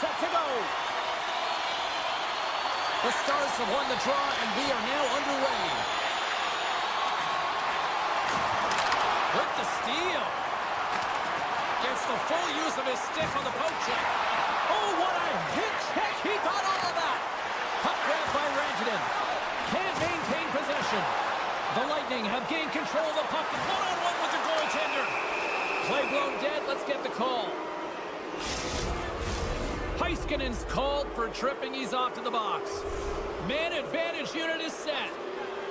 set to go. The Stars have won the draw, and we are now underway. With the steal. Gets the full use of his stick on the poke check. Oh, what a hit check. He got all of that. Puck grab by Rantanen. Can't maintain possession. The Lightning have gained control of the puck. One-on-one with the goaltender. Play blown dead. Let's get the call. Heiskanen's called for tripping. He's off to the box. Man advantage unit is set.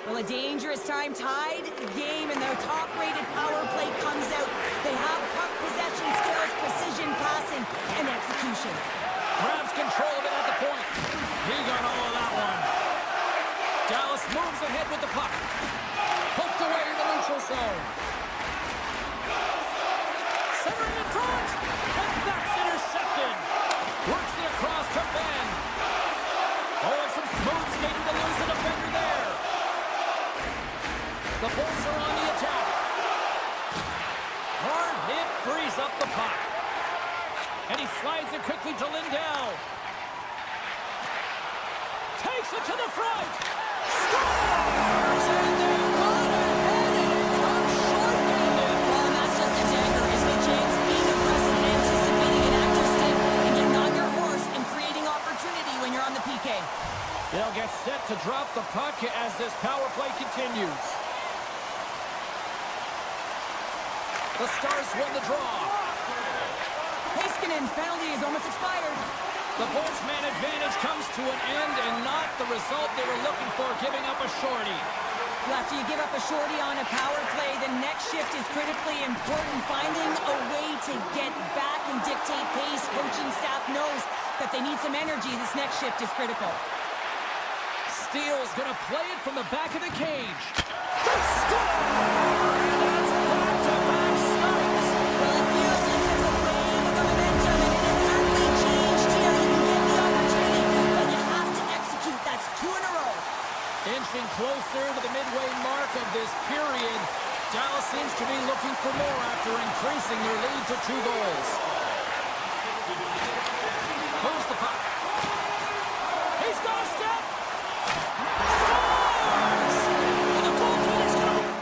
Well, a dangerous time tied game, and their top-rated power play comes out. They have puck possession skills, precision passing, and execution. Grabs control of it at the point. He got all of that one. Dallas moves ahead with the puck. Poked away in the neutral zone. Centering in front. And that's intercepted. Works it across to Ben. Oh, and some smooth skating to lose the defender there. The Bolts are on the attack. Hard hit frees up the puck. And he slides it quickly to Lindell. Takes it to the front. Scores! And they've gone ahead, and it comes short-handed. Well, and that's just a dagger, isn't it, James? Being aggressive and anticipating an active stick and getting on your horse and creating opportunity when you're on the PK. They'll get set to drop the puck as this power play continues. The Stars won the draw. Heiskanen's penalty is almost expired. The Bolts man advantage comes to an end, and not the result they were looking for, giving up a shorty. Well, after you give up a shorty on a power play, the next shift is critically important. Finding a way to get back and dictate pace. Coaching staff knows that they need some energy. This next shift is critical. Steele's going to play it from the back of the cage. They score! And that's back-to-back snipes. Well, it feels like there's a wave of momentum, and it has certainly changed here. You can get the opportunity, but you have to execute. That's 2 in a row. Inching closer to the midway mark of this period, Dallas seems to be looking for more after increasing their lead to 2 goals. Moves the puck. He's got a step. Scores! And the goaltender's going to...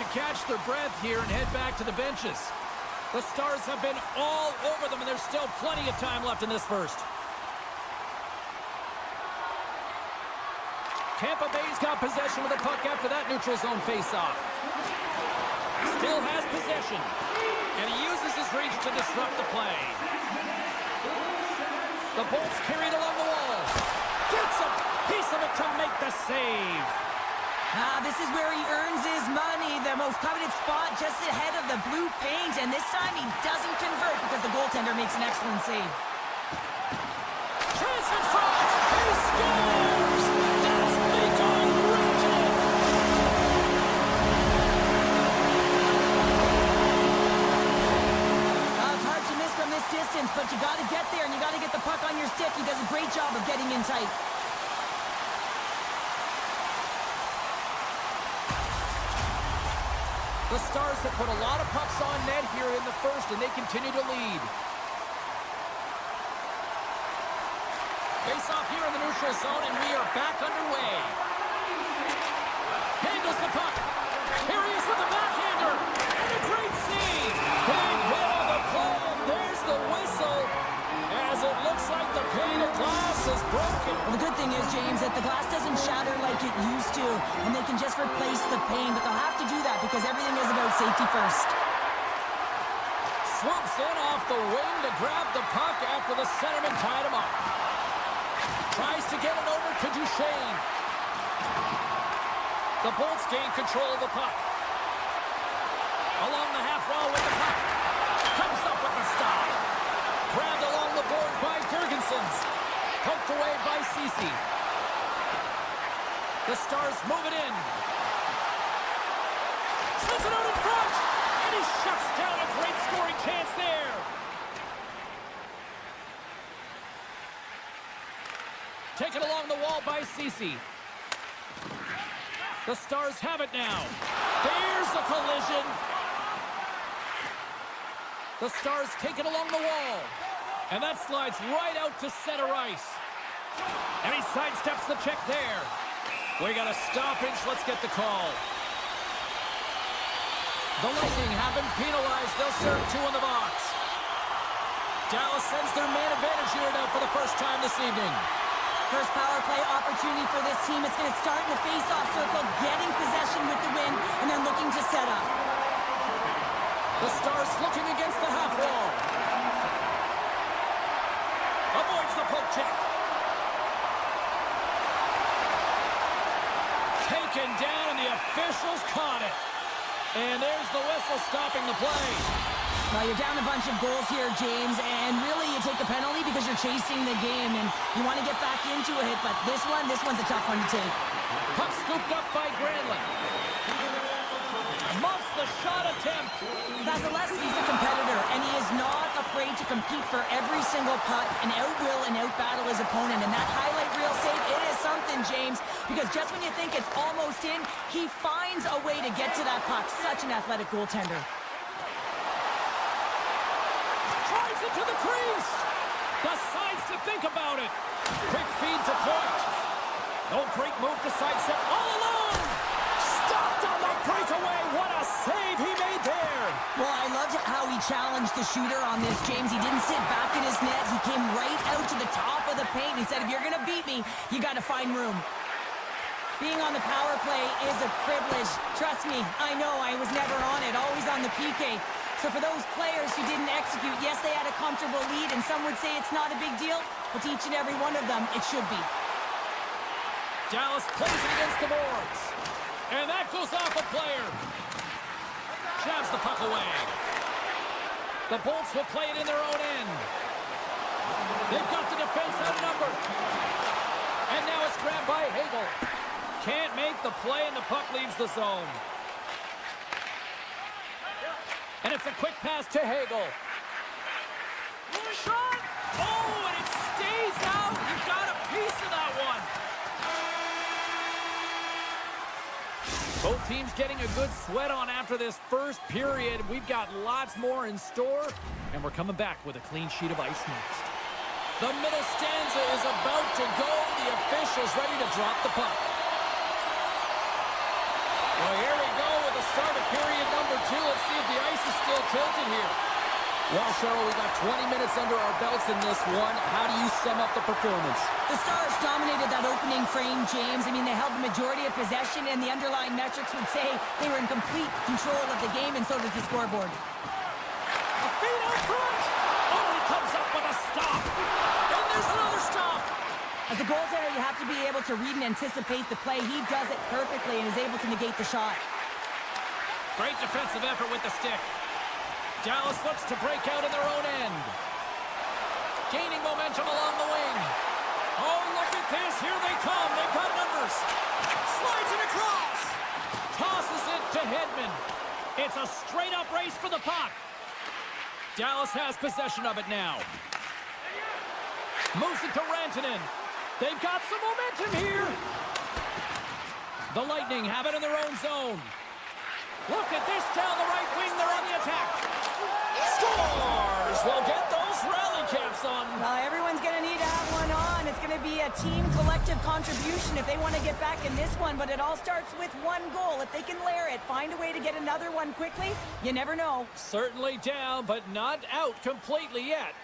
catch their breath here and head back to the benches. The Stars have been all over them, and there's still plenty of time left in this first. Tampa Bay's got possession of the puck after that neutral zone faceoff. Still has possession, and he uses his reach to disrupt the play. The Bolts carried along the wall. Gets a piece of it to make the save. This is where he earns his money, the most coveted spot just ahead of the blue paint, and this time he doesn't convert because the goaltender makes an excellent save. Chance in front! He scores! That's become Rantanen! It's hard to miss from this distance, but you got to get there and you got to get the puck on your stick. He does a great job of getting in tight. The Stars have put a lot of pucks on net here in the first, and they continue to lead. Face off here in the neutral zone, and we are back underway. Handles the puck. Here he is with the backhander. And a great save. Big hit on the play, and there's the whistle. As it looks like the pane of glass is broken. Well, the good thing is, James, that the glass doesn't shatter like it used to, and they can just replace the pane, but they'll have to do that because everything is about safety first. Swoops in off the wing to grab the puck after the centerman tied him up. Tries to get it over to Duchesne. The Bolts gain control of the puck. Along the half wall with the puck. Comes up with the stop. Grabbed along the board by Jurgensen's. Poked away by Ceci. The Stars move it in. Sends it out in front. And he shuts down a great scoring chance there. Taken along the wall by Cece. The Stars have it now. There's a collision. The Stars take it along the wall. And that slides right out to center ice. And he sidesteps the check there. We got a stoppage. Let's get the call. The Lightning have been penalized. They'll serve 2 in the box. Dallas sends their man advantage unit out for the first time this evening. First power play opportunity for this team. It's going to start in the face-off circle, getting possession with the win, and then looking to set up. The Stars looking against the half wall. Avoids the poke check. Taken down, and the officials caught it. And there's the whistle stopping the play. Well, you're down a bunch of goals here, James, and really you take a penalty because you're chasing the game, and you want to get back into a hit, but this one's a tough one to take. Puck scooped up by Granlund. Muffs the shot attempt. Vasilevsky's a competitor, and he is not afraid to compete for every single putt and outwill and outbattle his opponent, and that highlight reel save, it is something, James, because just when you think it's almost in, he finds a way to get to that puck. Such an athletic goaltender. Drives it to the crease. Decides to think about it. Quick feed to point. Oh, great move to sidestep all alone. Stopped on the breakaway. What a save he made there. Well, I loved how he challenged the shooter on this, James. He didn't sit back in his net. He came right out to the top of the paint. He said, if you're going to beat me, you got to find room. Being on the power play is a privilege. Trust me, I know I was never on it, always on the PK. So for those players who didn't execute, yes, they had a comfortable lead, and some would say it's not a big deal, but to each and every one of them, it should be. Dallas plays it against the boards. And that goes off a player. Jabs the puck away. The Bolts will play it in their own end. They've got the defense outnumbered. And now it's grabbed by Hagel. Can't make the play, and the puck leaves the zone. And it's a quick pass to Hagel. Shot! Oh, and it stays out. You got a piece of that one. Both teams getting a good sweat on after this first period. We've got lots more in store, and we're coming back with a clean sheet of ice next. The middle stanza is about to go. The officials ready to drop the puck. Well, here we go with the start of period number 2. Let's see if the ice is still tilted here. Well, Cheryl, we got 20 minutes under our belts in this one. How do you sum up the performance? The Stars dominated that opening frame, James. I mean, they held the majority of possession, and the underlying metrics would say they were in complete control of the game, and so does the scoreboard. A feed out front. Oh, he comes up with a stop. And there's another stop. As a goaltender, you have to be able to read and anticipate the play. He does it perfectly and is able to negate the shot. Great defensive effort with the stick. Dallas looks to break out in their own end. Gaining momentum along the wing. Oh, look at this. Here they come. They've got numbers. Slides it across. Tosses it to Hedman. It's a straight-up race for the puck. Dallas has possession of it now. Moves it to Rantanen. They've got some momentum here. The Lightning have it in their own zone. Look at this down the right wing. They're on the attack. Scores! We'll get those rally caps on. Well, everyone's going to need to have one on. It's going to be a team collective contribution if they want to get back in this one, but it all starts with one goal. If they can layer it, find a way to get another one quickly, you never know. Certainly down, but not out completely yet.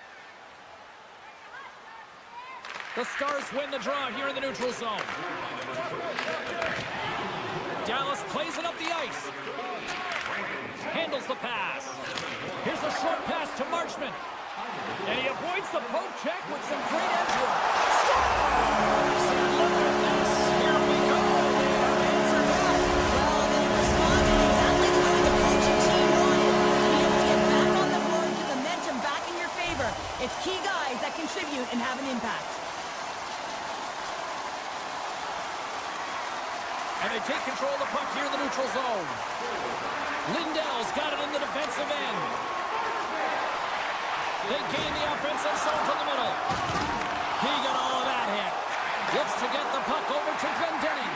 The Stars win the draw here in the neutral zone. Dallas plays it up the ice. Handles the pass. Here's a short pass to Marchment. And he avoids the poke check with some great edge work. Scores! And look at this. Here we go. They have answered back. Well, they responded exactly the way the coaching team wanted. To be able to get back on the board, get the momentum back in your favor. It's key guys that contribute and have an impact. And they take control of the puck here in the neutral zone. defensive end. They gain the offensive zone from the middle. He got all of that hit. Looks to get the puck over to Glendening.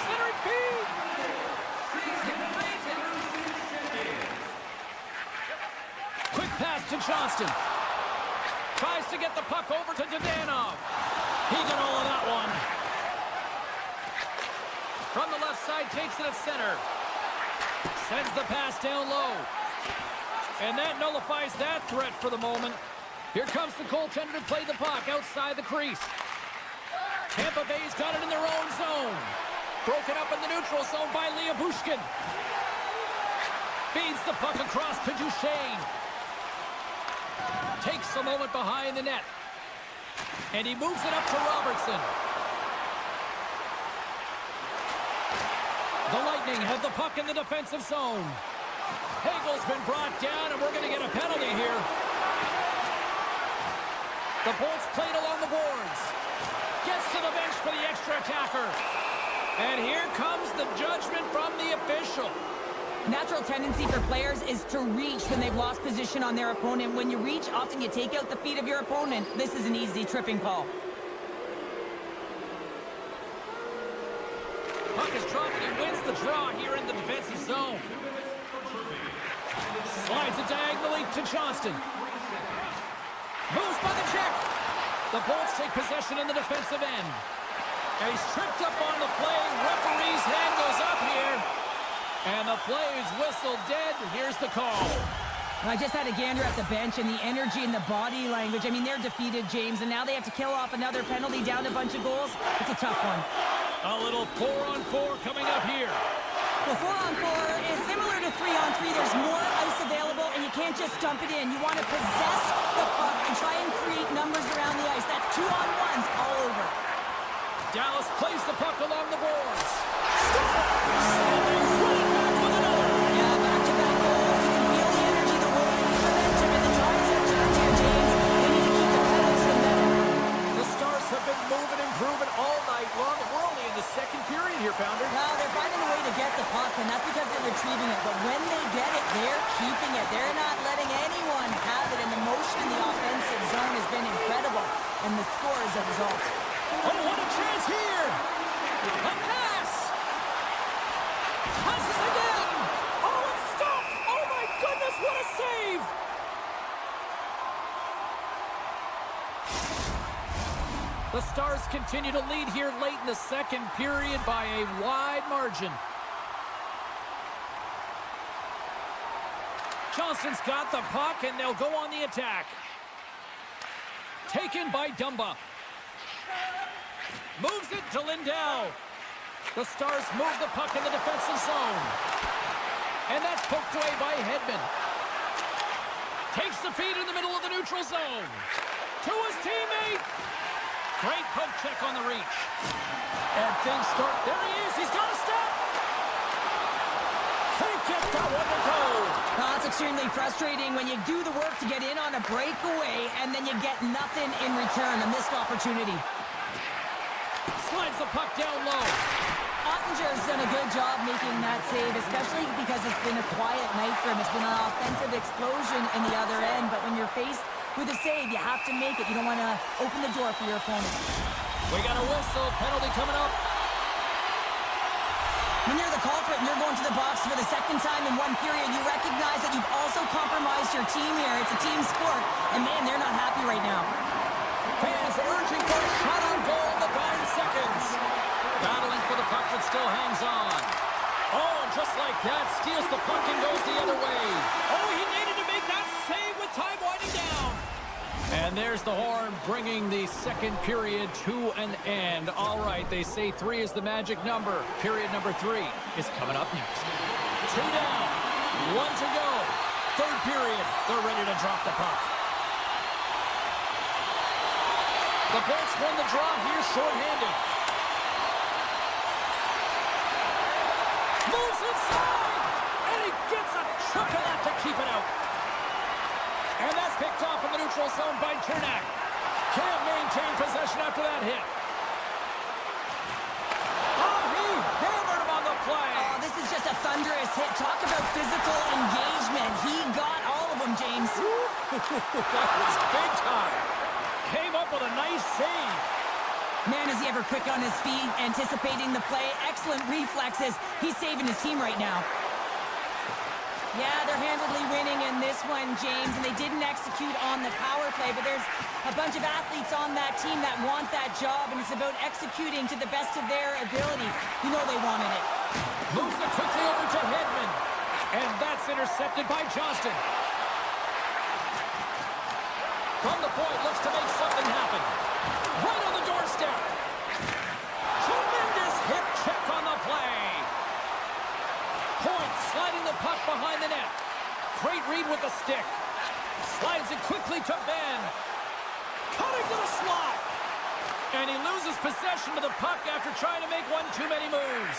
Centering feed. Quick pass to Johnston. Tries to get the puck over to Dadonov. He got all of that one. From the left side, takes it at center. Sends the pass down low. And that nullifies that threat for the moment. Here comes the goaltender to play the puck outside the crease. Tampa Bay's got it in their own zone. Broken up in the neutral zone by Bushkin. Feeds the puck across to Duchesne. Takes a moment behind the net. And he moves it up to Robertson. The Lightning have the puck in the defensive zone. Hagel's been brought down, and we're going to get a penalty here. The Bolts played along the boards. Gets to the bench for the extra attacker. And here comes the judgment from the official. Natural tendency for players is to reach when they've lost position on their opponent. When you reach, often you take out the feet of your opponent. This is an easy tripping call. Puck is dropped and he wins the draw here in the defensive zone. Slides it diagonally to Johnston. Moves by the check. The Bolts take possession in the defensive end. And he's tripped up on the play. Referee's hand goes up here. And the play is whistled dead. Here's the call. I just had a gander at the bench, and the energy and the body language. I mean, they're defeated, James, and now they have to kill off another penalty down a bunch of goals. It's a tough one. A little 4-on-4 coming up here. Well, 4-on-4 is similar to 3-on-3. There's more ice available, and you can't just dump it in. You want to possess the puck and try and create numbers around the ice. That's 2-on-1s all over. Dallas plays the puck along the boards. And they run it back with another. Yeah, back-to-back goals. You can feel the energy, the weight, the momentum, and the times have turned here, James. They need to keep the pedal to the metal. The Stars have been moving and grooving all night long. We're only in the second period here, Pounder. Well, they're finding a way to get the puck, and that's because they're retrieving it. But when they get it, they're keeping it. They're not letting anyone have it, and the motion in the offensive zone has been incredible. And the score is a result. Oh, what a chance here! A pass! Passes again! Oh, it's stopped! Oh, my goodness, what a save! The Stars continue to lead here late in the second period by a wide margin. Johnston's got the puck, and they'll go on the attack. Taken by Dumba. Moves it to Lindell. The Stars move the puck in the defensive zone. And that's poked away by Hedman. Takes the feed in the middle of the neutral zone. To his teammate. Great poke check on the reach. And things start. There he is. He's got a step. Can't get that one to go. That's extremely frustrating when you do the work to get in on a breakaway and then you get nothing in return. A missed opportunity. Slides the puck down low. Ottinger's done a good job making that save, especially because it's been a quiet night for him. It's been an offensive explosion in the other end, but when you're faced with a save, you have to make it. You don't want to open the door for your opponent. We got a whistle. Penalty coming up. When you're the culprit and you're going to the box for the second time in one period, you recognize that you've also compromised your team here. It's a team sport, and man, they're not happy right now. Fans urging for a shot on goal in the dying seconds. Battling for the puck that still hangs on. Oh, and just like that, steals the puck and goes the other way. Oh, he needed to make that save with time winding down. And there's the horn bringing the second period to an end. All right, they say 3 is the magic number. Period number 3 is coming up next. 2 down, 1 to go. Third period, they're ready to drop the puck. The Bolts won the draw here shorthanded. Moves inside! And he gets a chunk of that to keep it out. And that's picked off in the neutral zone by Cernak. Can't maintain possession after that hit. Oh, he hammered him on the play. Oh, this is just a thunderous hit. Talk about physical engagement. He got all of them, James. That was big time. Came up with a nice save. Man, is he ever quick on his feet, anticipating the play. Excellent reflexes. He's saving his team right now. Yeah, they're handily winning in this one, James, and they didn't execute on the power play, but there's a bunch of athletes on that team that want that job, and it's about executing to the best of their ability. You know they wanted it. Moves it quickly over to Hedman, and that's intercepted by Johnston. From the point, looks to make something happen. Right on the doorstep. Tremendous hip check on the play. Point sliding the puck behind the net. Great read with the stick. Slides it quickly to Ben. Cutting to the slot. And he loses possession of the puck after trying to make one too many moves.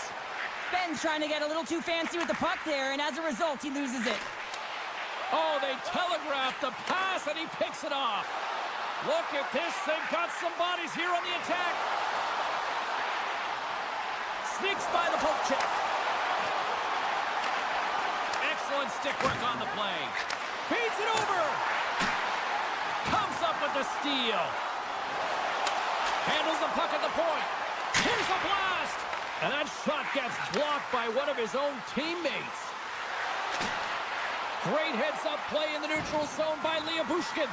Ben's trying to get a little too fancy with the puck there, and as a result, he loses it. Oh, they telegraphed the pass, and he picks it off. Look at this. They've got some bodies here on the attack. Sneaks by the poke check. Excellent stick work on the play. Feeds it over. Comes up with the steal. Handles the puck at the point. Here's a blast. And that shot gets blocked by one of his own teammates. Great heads-up play in the neutral zone by Bushkin.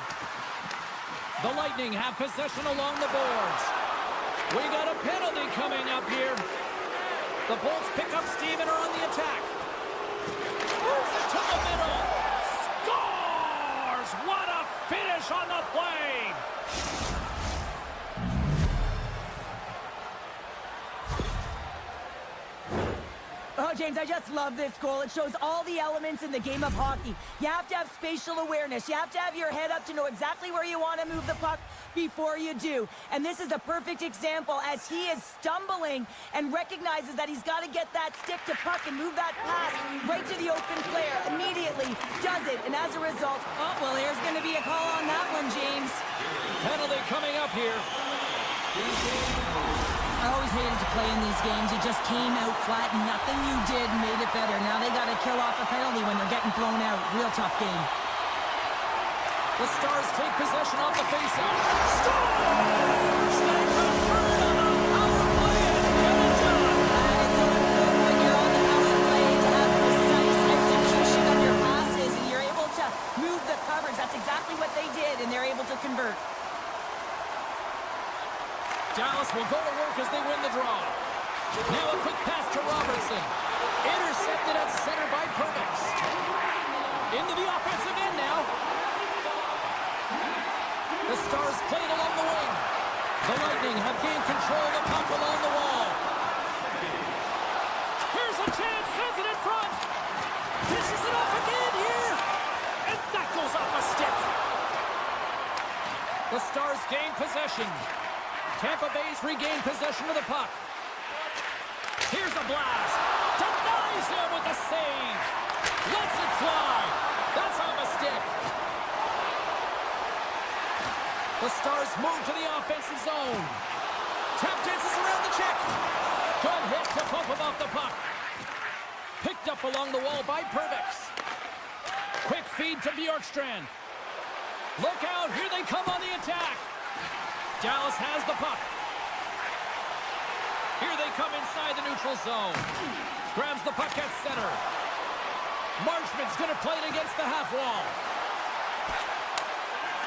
The Lightning have possession along the boards. We got a penalty coming up here. The Bolts pick up steam and are on the attack. Moves it to the middle. Scores! What a finish on the play! Oh, James, I just love this goal. It shows all the elements in the game of hockey. You have to have spatial awareness. You have to have your head up to know exactly where you want to move the puck before you do. And this is a perfect example as he is stumbling and recognizes that he's got to get that stick to puck and move that pass right to the open player. Immediately does it. And as a result, oh, well, there's going to be a call on that one, James. Penalty coming up here. I always hated to play in these games. You just came out flat. Nothing you did made it better. Now they got to kill off a penalty when they're getting blown out. Real tough game. The Stars take possession off the faceoff. Stars! They convert on a power play and get it done. It's so important when you're on the power play to have precise execution of your passes, and you're able to move the coverage. That's exactly what they did, and they're able to convert. Dallas will go to work as they win the draw. Now a quick pass to Robertson. Intercepted at center by Purvis. Into the offensive end now. The Stars play it along the wing. The Lightning have gained control of the puck along the wall. Here's a chance. Sends it in front. Dishes it off again here. And that goes off a stick. The Stars gain possession. Tampa Bay's regained possession of the puck. Here's a blast. Denies him with a save. Lets it fly. That's off a stick. The Stars move to the offensive zone. Tap dances around the check. Good hit to bump him off the puck. Picked up along the wall by Purvis. Quick feed to Bjorkstrand. Look out. Here they come on the attack. Dallas has the puck. Here they come inside the neutral zone. Grabs the puck at center. Marchman's going to play it against the half wall.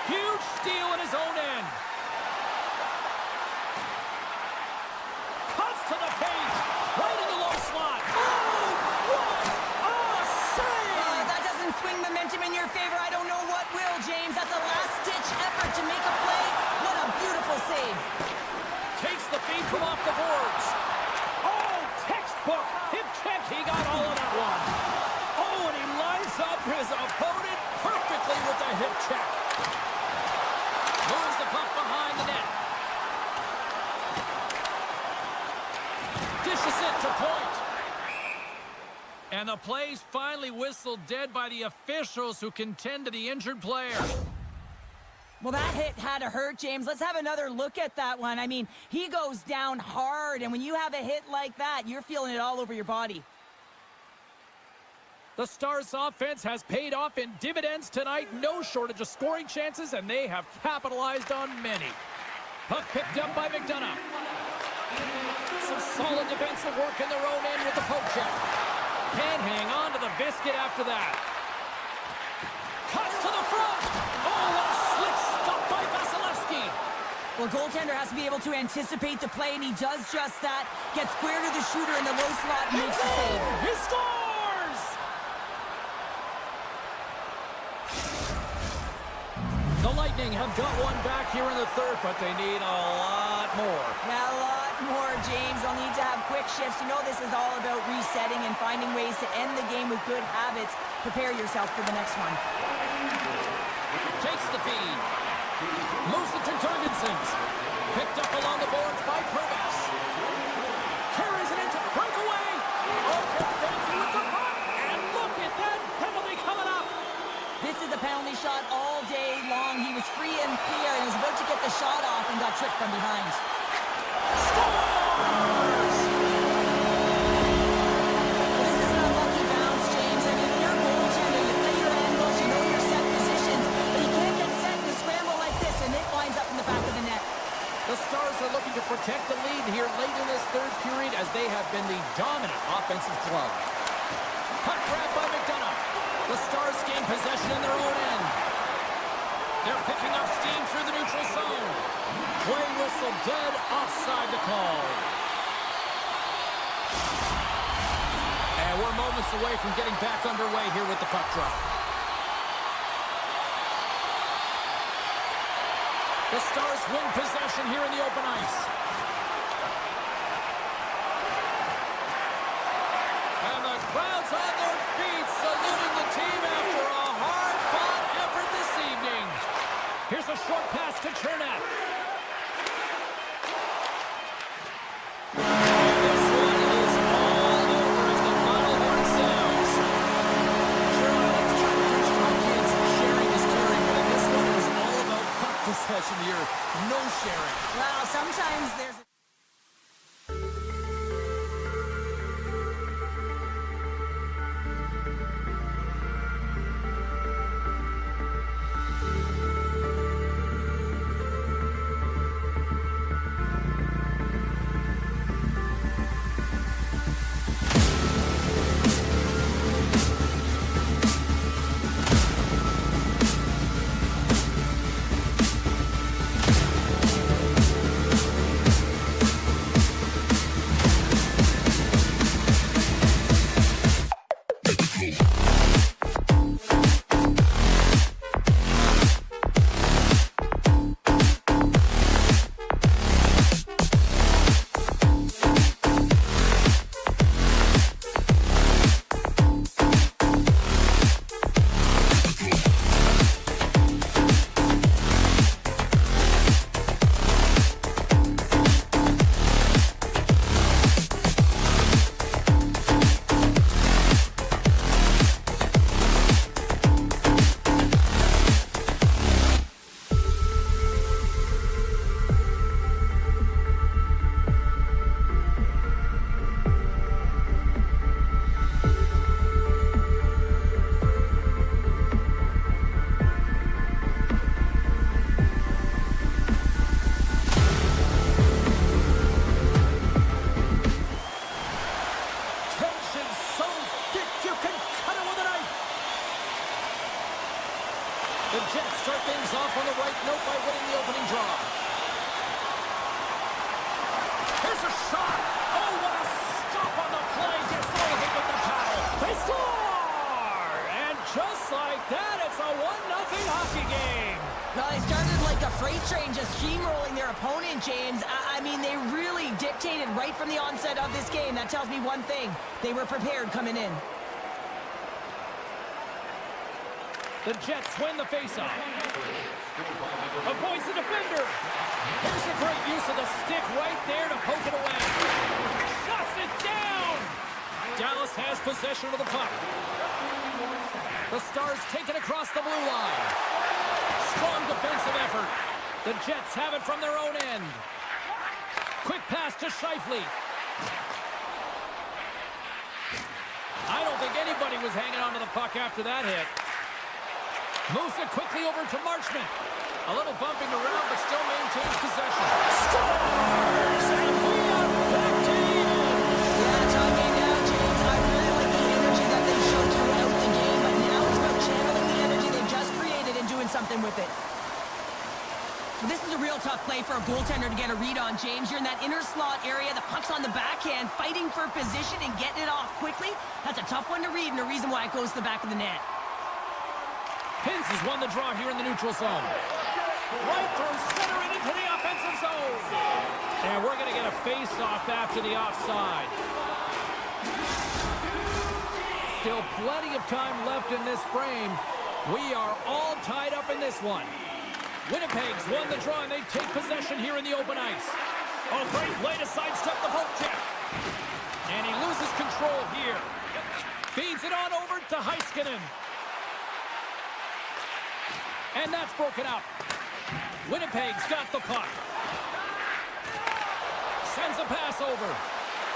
Huge steal in his own end. Cuts to the paint. Right in the low slot. Oh, what a save! That doesn't swing momentum in your favor. I don't know what will, James. That's a last-ditch effort to make a play. What a beautiful save. Takes the feed from off the boards. Oh, textbook. Hip check. He got all of that one. Oh, and he lines up his opponent perfectly with the hip check. Moves the puck behind the net. Dishes it to point. And the play's finally whistled dead by the officials who can tend to the injured player. Well, that hit had to hurt, James. Let's have another look at that one. I mean, he goes down hard, and when you have a hit like that, you're feeling it all over your body. The Stars' offense has paid off in dividends tonight. No shortage of scoring chances, and they have capitalized on many. Puck picked up by McDonough. Some solid defensive work in their own end with the poke check. Can't hang on to the biscuit after that. Cuts to the front. Oh, what a slick stop by Vasilevsky. Well, goaltender has to be able to anticipate the play, and he does just that. Gets square to the shooter in the low slot and makes the save. He scores! The Lightning have got one back here in the third, but they need a lot more. A lot more, James. They'll need to have quick shifts. You know this is all about resetting and finding ways to end the game with good habits. Prepare yourself for the next one. Takes the feed. Moves it to Jorgensen. Picked up along the boards by Provis. Carries it into breakaway. Okay, fancy with the puck. And look at that penalty coming up. This is a penalty shot all day long. He was free and clear and was about to get the shot off and got tricked from behind. Scores! This is an unlucky bounce, James. I mean, you're a goaltender. You play your angles, you know your set positions, but you can't get set in a scramble like this, and it winds up in the back of the net. The Stars are looking to protect the lead here late in this third period as they have been the dominant offensive club. Puck grab by McDonough. The Stars gain possession in their own end. They're picking up steam through the neutral zone. Play whistle dead, offside to call. And we're moments away from getting back underway here with the puck drop. The Stars win possession here in the open ice. And the crowd's on their feet, saluting the team after a hard-fought effort this evening. Here's a short pass to Chernak. And this one is all over as the final horn sounds. Sure, I like to try to preach to my kids sharing is caring, but in this one it was all about puck possession here. No sharing. Well, sometimes there's a... The Jets start things off on the right note by winning the opening draw. Here's a shot. Oh, what a stop on the play. Gets anything with the paddle. They score! And just like that, it's a 1-0 hockey game. Well, they started like a freight train just steamrolling their opponent, James. I mean, they really dictated right from the onset of this game. That tells me one thing. They were prepared coming in. The Jets win the faceoff. Avoids the defender. Here's a great use of the stick right there to poke it away. Shuts it down. Dallas has possession of the puck. The Stars take it across the blue line. Strong defensive effort. The Jets have it from their own end. Quick pass to Scheifele. I don't think anybody Thought he was hanging on to the puck after that hit. Moves it quickly over to Marchment. A little bumping around, but still maintains possession. Scores! And we are back to even. Yeah, talking now, James. I really like the energy that they showed throughout the game, but now it's about channeling the energy they've just created and doing something with it. This is a real tough play for a goaltender to get a read on, James. You're in that inner slot area. The puck's on the backhand, fighting for position and getting it off quickly. That's a tough one to read, and a reason why it goes to the back of the net. Hintz has won the draw here in the neutral zone. Right through center and into the offensive zone. And we're going to get a face-off after the offside. Still plenty of time left in this frame. We are all tied up in this one. Winnipeg's won the draw, and they take possession here in the open ice. Oh, great play to sidestep the poke check. And he loses control here. Feeds it on over to Heiskanen. And that's broken up. Winnipeg's got the puck. Sends a pass over.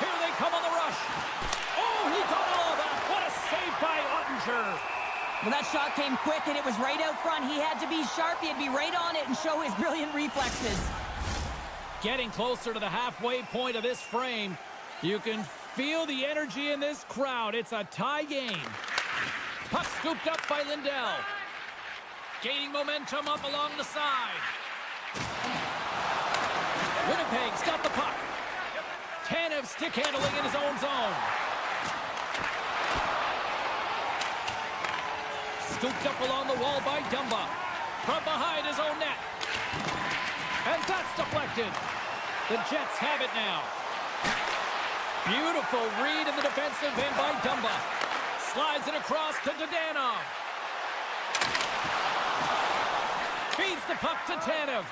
Here they come on the rush. Oh, he got all of that. What a save by Ottinger. Well, that shot came quick, and it was right out front. He had to be sharp. He had to be right on it and show his brilliant reflexes. Getting closer to the halfway point of this frame. You can feel the energy in this crowd. It's a tie game. Puck scooped up by Lindell. Gaining momentum up along the side. Winnipeg's got the puck. Tanev stick handling in his own zone. Scooped up along the wall by Dumba. From behind his own net. And that's deflected. The Jets have it now. Beautiful read in the defensive end by Dumba. Slides it across to Dadonov. Feeds the puck to Tanev.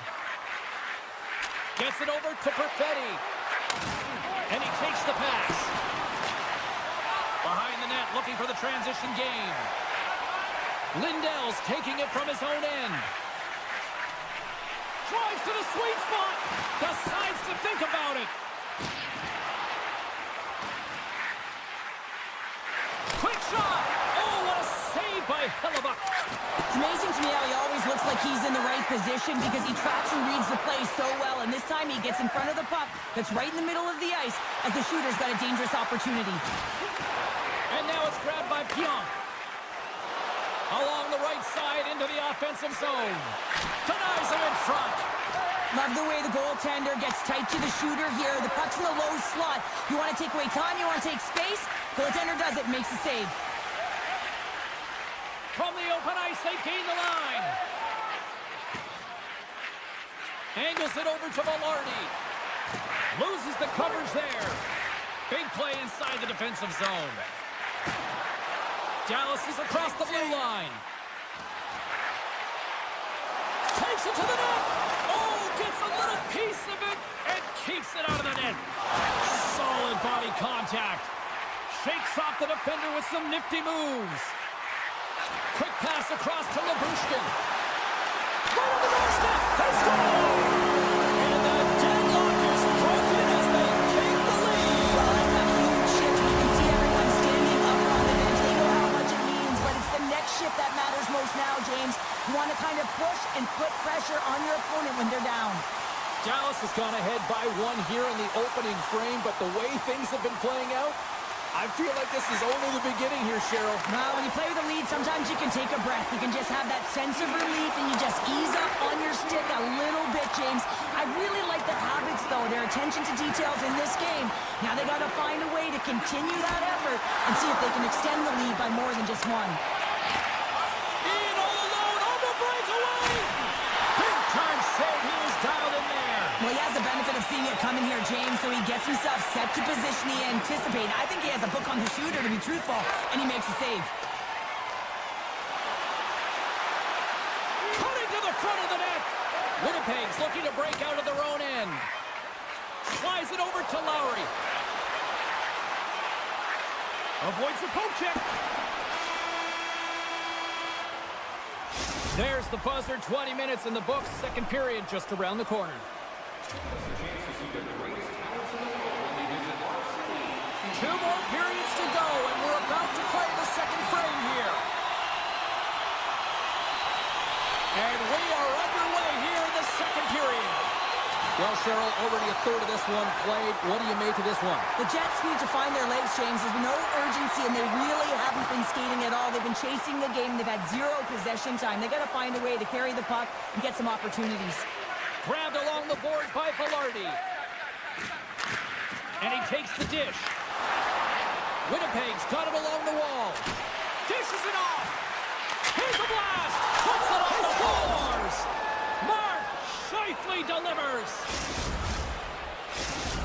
Gets it over to Perfetti. And he takes the pass. Behind the net, looking for the transition game. Lindell's taking it from his own end. Drives to the sweet spot. Decides to think about it. Quick shot. Oh, what a save by Hellebuyck. It's amazing to me how he always looks like he's in the right position because he tracks and reads the play so well. And this time he gets in front of the puck that's right in the middle of the ice as the shooter's got a dangerous opportunity. And now it's grabbed by Pionk. Along the right side into the offensive zone. Denies him in front. Love the way the goaltender gets tight to the shooter here. The puck's in the low slot. You want to take away time, you want to take space. Goaltender does it, makes the save. From the open ice, they gain the line. Angles it over to Velarde. Loses the coverage there. Big play inside the defensive zone. Dallas is across the blue line. Takes it to the net. Oh, gets a little piece of it and keeps it out of the net. Solid body contact. Shakes off the defender with some nifty moves. Quick pass across to Labushkin. Right on the doorstep. They score! And the deadlock is broken as they take the lead. Well, that's a huge shift. You can see everyone standing up on the bench. They know how much it means, but it's the next shift that matters most now, James. You want to kind of push and put pressure on your opponent when they're down. Dallas has gone ahead by one here in the opening frame, but the way things have been playing out, I feel like this is only the beginning here, Cheryl. Well, when you play with a lead, sometimes you can take a breath. You can just have that sense of relief, and you just ease up on your stick a little bit, James. I really like their habits, though, their attention to details in this game. Now they got to find a way to continue that effort and see if they can extend the lead by more than just one. In all alone on the breakaway! Big time save, he was dialed in there. Well, he has the benefit of seeing it coming here, James, so he gets himself set to position he anticipated. I think he has a book on the shooter, to be truthful, and he makes a save. Cutting to the front of the net. Winnipeg's looking to break out of their own end. Slides it over to Lowry. Avoids the poke check. There's the buzzer. 20 minutes in the books. Second period just around the corner. 2 more periods to go, and we're about to play the second Well, Cheryl, already a third of this one played. What do you make of this one? The Jets need to find their legs, James. There's no urgency, and they really haven't been skating at all. They've been chasing the game. They've had zero possession time. They got to find a way to carry the puck and get some opportunities. Grabbed along the board by Velarde. And he takes the dish. Winnipeg's got it along the wall. Dishes it off. Here's a blast. Puts it on the bars. MaakY delivers.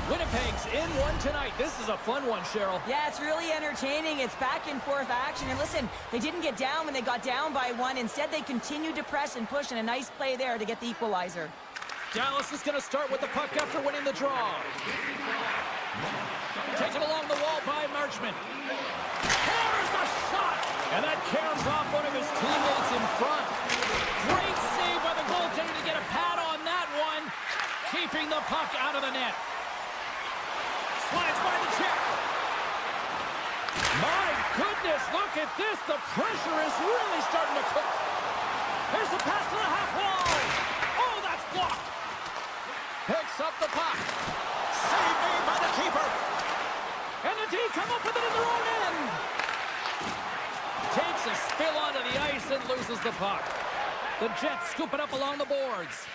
Winnipeg's in one tonight. This is a fun one, Cheryl. Yeah, it's really entertaining. It's back and forth action. And listen, they didn't get down when they got down by one. Instead, they continued to press and push, and a nice play there to get the equalizer. Dallas is going to start with the puck after winning the draw. Taken along the wall by Marchment. Hammers a shot! And that caroms off one of his teammates in front. Great save by the goaltender to get a pad on that one. Keeping the puck out of the net. Slides by the check. My goodness, look at this. The pressure is really starting to cook. There's a pass to the half wall. Oh, that's blocked. Picks up the puck. Save made by the keeper. And the D come up with it in their own end. Takes a spill onto the ice and loses the puck. The Jets scoop it up along the boards.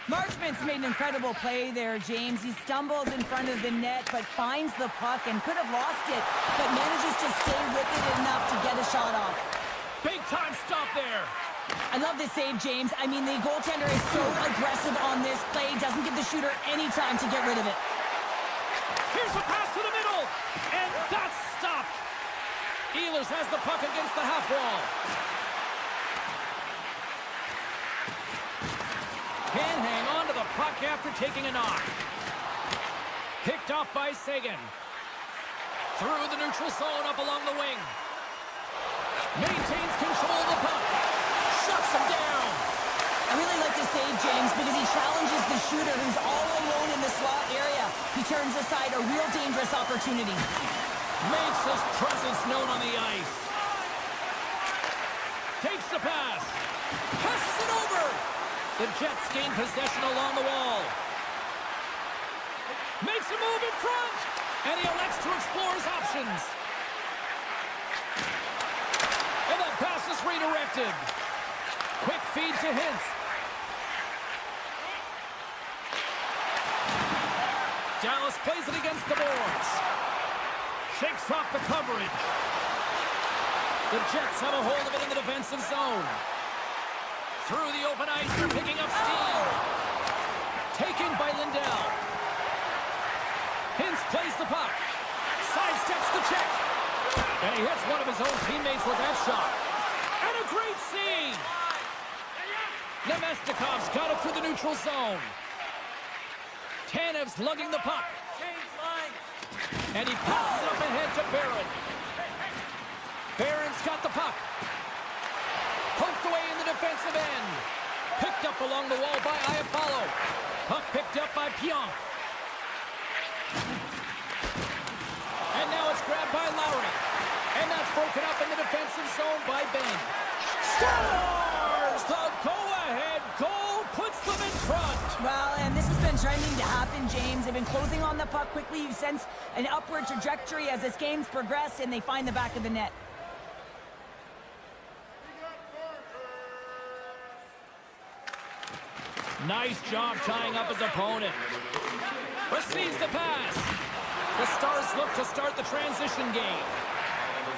Marchment's made an incredible play there, James. He stumbles in front of the net, but finds the puck and could have lost it, but manages to stay with it enough to get a shot off. Big time stop there. I love this save, James. I mean, the goaltender is so aggressive on this play. Doesn't give the shooter any time to get rid of it. Here's a pass to the middle, and that's stopped. Ehlers has the puck against the half wall. Can't hang on to the puck after taking a knock. Picked off by Seguin. Through the neutral zone up along the wing. Maintains control of the puck. Shuts him down. I really like this save, James, because he challenges the shooter who's all alone in the slot area. He turns aside a real dangerous opportunity. Makes his presence known on the ice. Takes the pass. Passes it over. The Jets gain possession along the wall. Makes a move in front. And he elects to explore his options. And that pass is redirected. Quick feed to Hintz. Dallas plays it against the boards. Shakes off the coverage. The Jets have a hold of it in the defensive zone. Through the open ice, they're picking up steam. Taken by Lindell. Hintz plays the puck. Sidesteps the check. And he hits one of his own teammates with that shot. And a great save. Nemestikov's got it through the neutral zone. Tanev's lugging the puck. And he passes it up ahead to Barron. Barron's got the puck. Poked away in the defensive end. Picked up along the wall by Iafallo. Puck picked up by Pionk. And now it's grabbed by Lowry. And that's broken up in the defensive zone by Ben. Scores! The go-ahead goal puts them in front. Well, and this has been trending to happen, James. They've been closing on the puck quickly. You sense an upward trajectory as this game's progressed, and they find the back of the net. Nice job tying up his opponent. Receives the pass. The Stars look to start the transition game.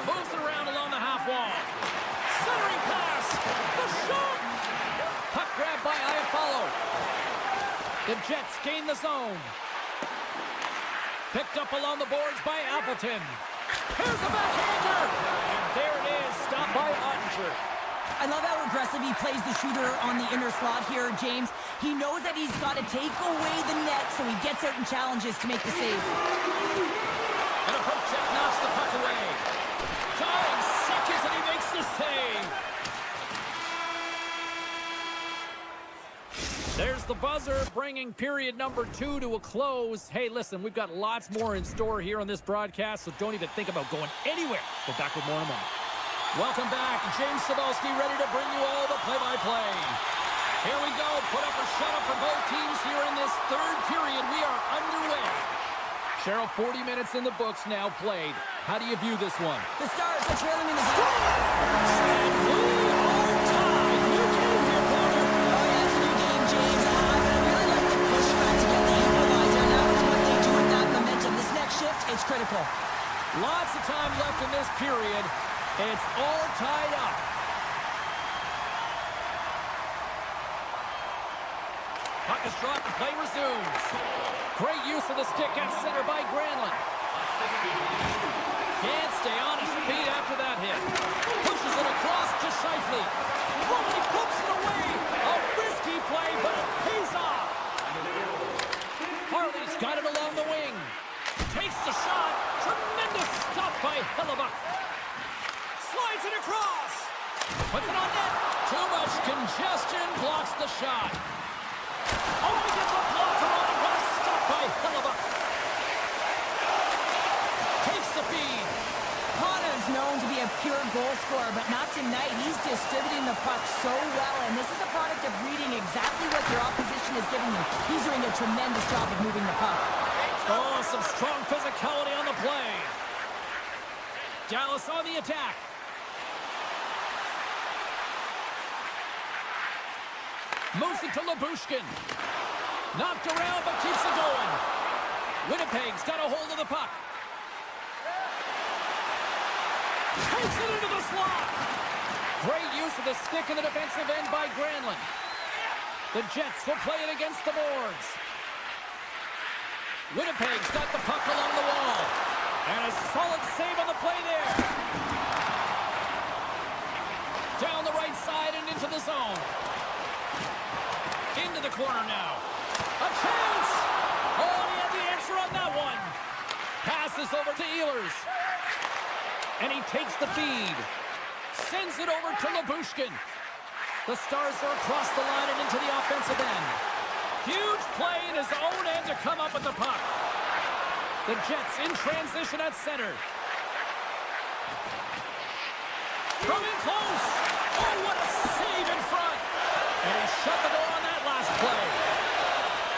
Moves it around along the half wall. Centering pass. The shot. Puck grabbed by Iafallo. The Jets gain the zone. Picked up along the boards by Appleton. Here's a backhander. And there it is. Stopped by Ottinger. I love how aggressive he plays the shooter on the inner slot here, James. He knows that he's got to take away the net, so he gets out and challenges to make the save. And a poke check knocks the puck away. Time seconds and he makes the save. There's the buzzer, bringing period number 2 to a close. Hey, listen, we've got lots more in store here on this broadcast, so don't even think about going anywhere. We're back with more in a moment. Welcome back. James Cybulski ready to bring you all the play-by-play. Here we go. Put up or shut up for both teams here in this third period. We are underway. Cheryl, 40 minutes in the books now played. How do you view this one? The Stars are trailing in the game. And we are tied. New game here, Porter. Oh, yeah, it's a new game, James. I really like the pushback to get the equalizer. Now it's what they do with that momentum. This next shift, it's critical. Lots of time left in this period. It's all tied up. Puck is dropped and play resumes. Great use of the stick at center by Granlund. Can't stay on his feet after that hit. Pushes it across to Scheifele. Oh, and he pumps it away. A risky play, but it pays off. Harley's got it along the wing. Takes the shot. Tremendous stop by Hellebuck. Slides it across. Puts it on net. Too much congestion. Blocks the shot. Oh, he gets a blocker on it. What a stop by Hellebuck. Takes the feed. Connor's known to be a pure goal scorer, but not tonight. He's distributing the puck so well, and this is a product of reading exactly what your opposition is giving you. He's doing a tremendous job of moving the puck. Oh, some strong physicality on the play. Dallas on the attack. Moves it to Lyubushkin. Knocked around, but keeps it going. Winnipeg's got a hold of the puck. Takes it into the slot. Great use of the stick in the defensive end by Granlund. The Jets will play it against the boards. Winnipeg's got the puck along the wall. And a solid save on the play there. Down the right side and into the zone. Into the corner now. A chance! Oh, he had the answer on that one. Passes over to Ehlers. And he takes the feed. Sends it over to Lyubushkin. The Stars are across the line and into the offensive end. Huge play in his own end to come up with the puck. The Jets in transition at center. From in close. Oh, what a save in front. And he shut the door on that last play.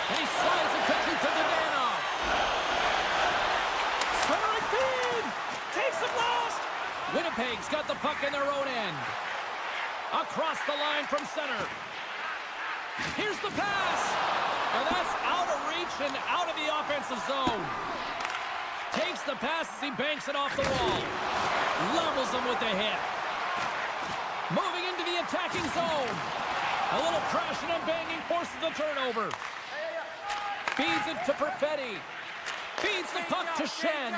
And he slides it quickly to Dananov. Centering feed. Takes it last. Winnipeg's got the puck in their own end. Across the line from center. Here's the pass. And that's out of reach and out of the offensive zone. Takes the pass as he banks it off the wall. Levels him with the hit. Moving into the attacking zone. A little crashing and banging forces the turnover. Feeds it to Perfetti. Feeds the puck to Shen.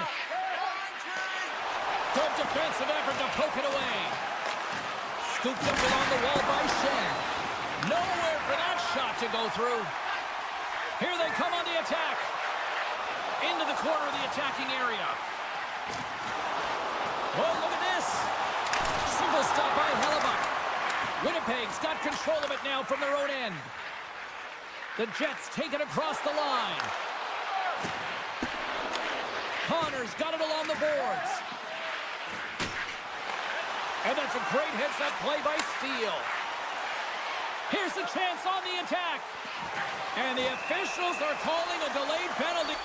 Good defensive effort to poke it away. Scooped up along the wall by Shen. Nowhere for that shot to go through. Here they come on the attack. Into the corner of the attacking area. Oh, look at this. Single stop by Hellebuck. Winnipeg's got control of it now from their own end. The Jets take it across the line. Connor's got it along the boards. And that's a great hit-set play by Steele. Here's a chance on the attack. And the officials are calling a delayed penalty.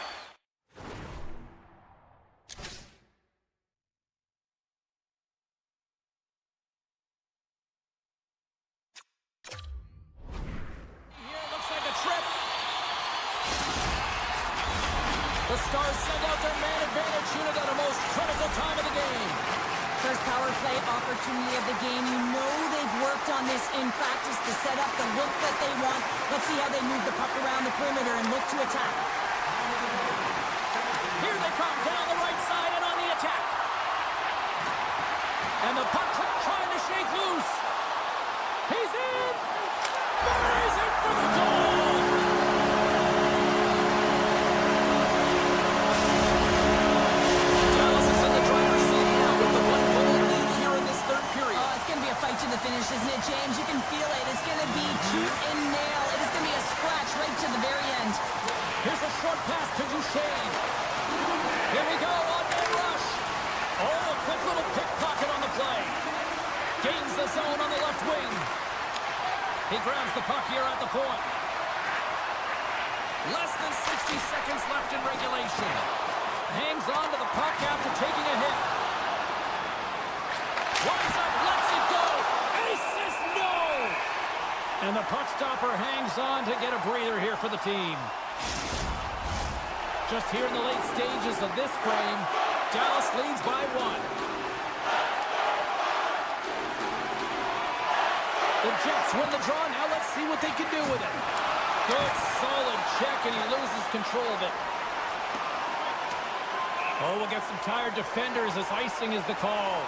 Here looks like a trip. The Stars send out their man advantage unit at a most critical time of the game. First power play opportunity of the game. You know they've worked on this in practice to set up the look that they want. Let's see how they move the puck around the perimeter and look to attack. Here they come down the right side and on the attack. And the puck trying to shake loose. He's in. Buries it for the goal. Dallas is in the driver's seat now with the 1-goal lead here in this third period. Oh, it's going to be a fight to the finish, isn't it, James? You can feel it. It's going to be tooth and nail. It is going to be a scratch right to the very end. Here's a short pass to Duchesne. Here we go, on-man rush. Oh, a quick little pickpocket on the play. Gains the zone on the left wing. He grabs the puck here at the point. Less than 60 seconds left in regulation. Hangs on to the puck after taking a hit. Winds up, lets it go. And he says no! And the puck stopper hangs on to get a breather here for the team. Just here in the late stages of this frame, Dallas leads by 1. The Jets win the draw. Now let's see what they can do with it. Good, solid check, and he loses control of it. Oh, we'll get some tired defenders as icing is the call.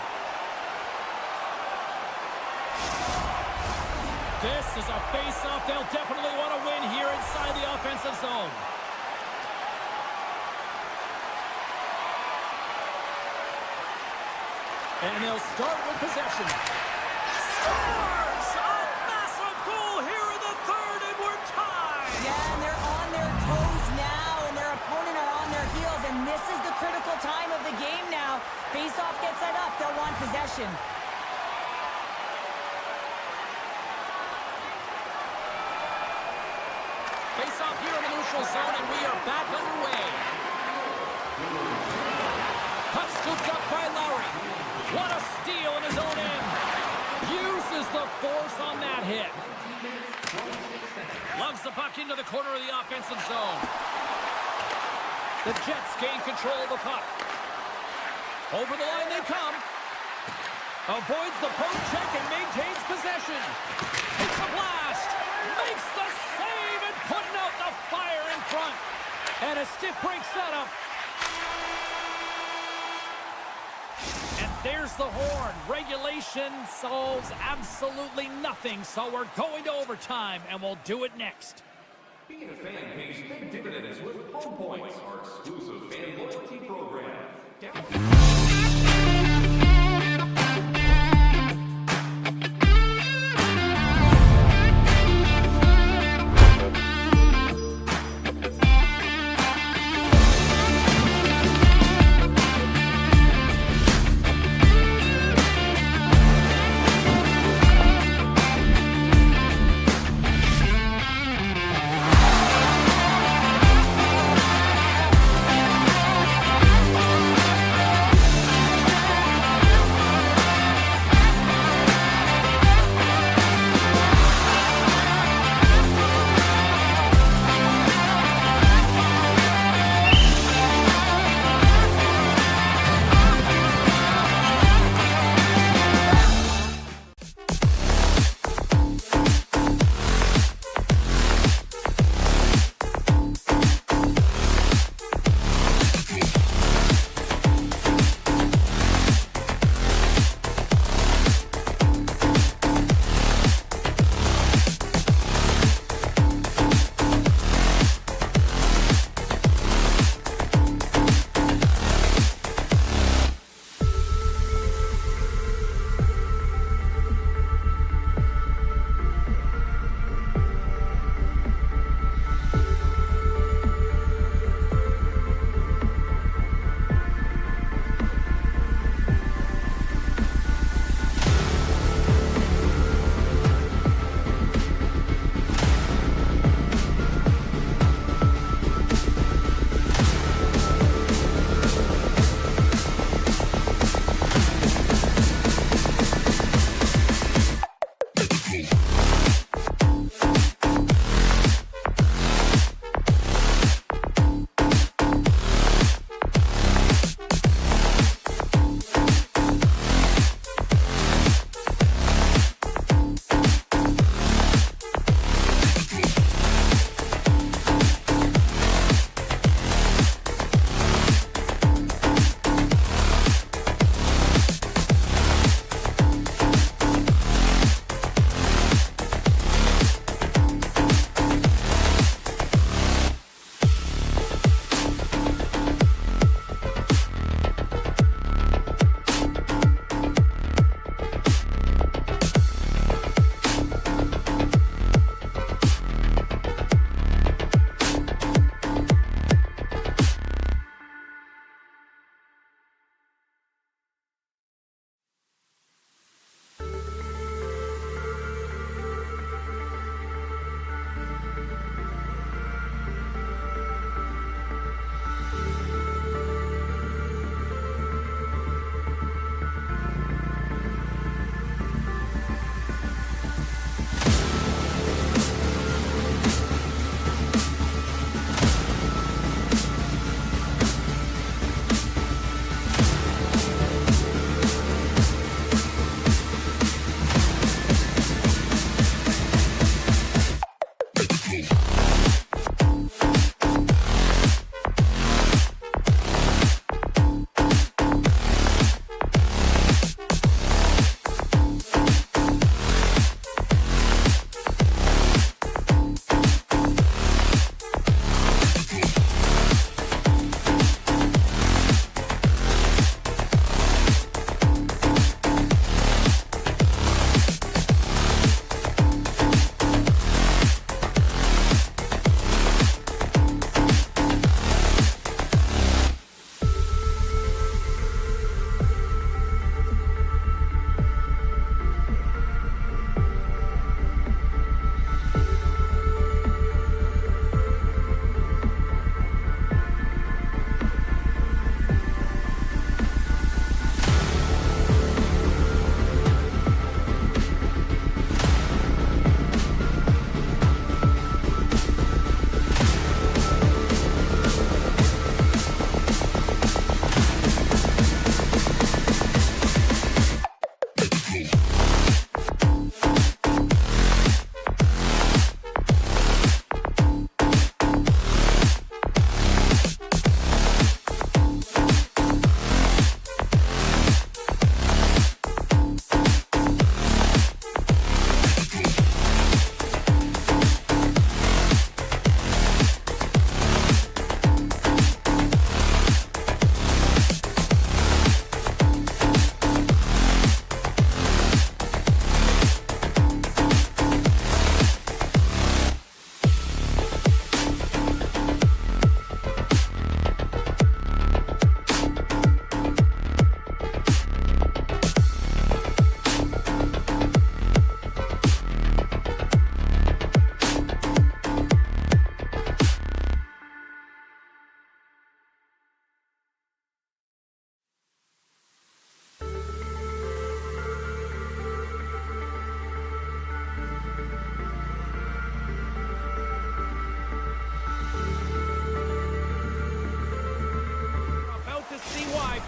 This is a face-off they'll definitely want to win here inside the offensive zone. And they'll start with possession. Scores! A massive goal here in the third, and we're tied! Yeah, and they're on their toes now, and their opponent are on their heels, and this is the critical time of the game now. Face-off gets set up. They'll want possession. Face-off here in the neutral zone, and we are back underway. Puck scooped up by Lowry. What a steal in his own end. Uses the force on that hit. Lugs the puck into the corner of the offensive zone. The Jets gain control of the puck. Over the line they come. Avoids the poke check and maintains possession. Takes a blast. Makes the save and putting out the fire in front. And a stiff break setup. And there's the horn. Regulation solves absolutely nothing, so we're going to overtime, and we'll do it next. Being a fan pays big dividends with Home Points, our exclusive fan loyalty program.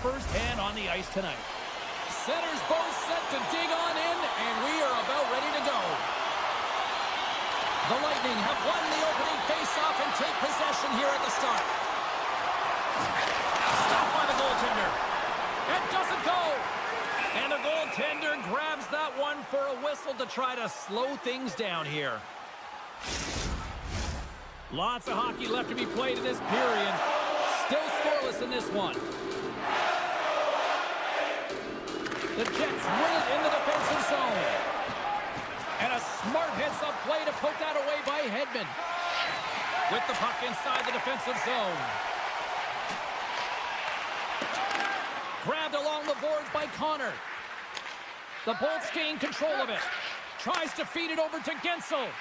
Firsthand on the ice tonight. Centers both set to dig on in, and we are about ready to go. The Lightning have won the opening face-off and take possession here at the start. Stopped by the goaltender. It doesn't go. And the goaltender grabs that one for a whistle to try to slow things down here. Lots of hockey left to be played in this period. Still scoreless in this one. The Jets win it in the defensive zone. And a smart heads-up play to poke that away by Hedman. With the puck inside the defensive zone. Grabbed along the boards by Connor. The Bolts gain control of it. Tries to feed it over to Gensel.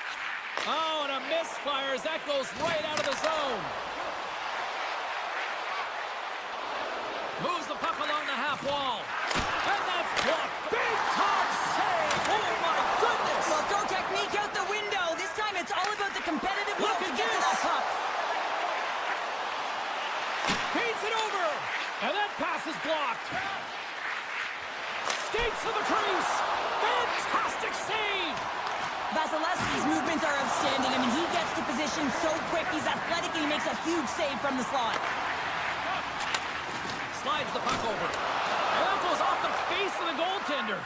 Oh, and a misfire as that goes right out of the zone. Moves the puck along the half wall. And that's blocked. Big time save. Oh, my goodness. Well, throw technique out the window. This time it's all about the competitive will to get to that puck. Feeds it over. And that pass is blocked. Skates to the crease. Fantastic save. Vasilevsky's movements are outstanding. I mean, he gets to position so quick. He's athletic and he makes a huge save from the slot. Slides the puck over. And that goes off the face of the goaltender.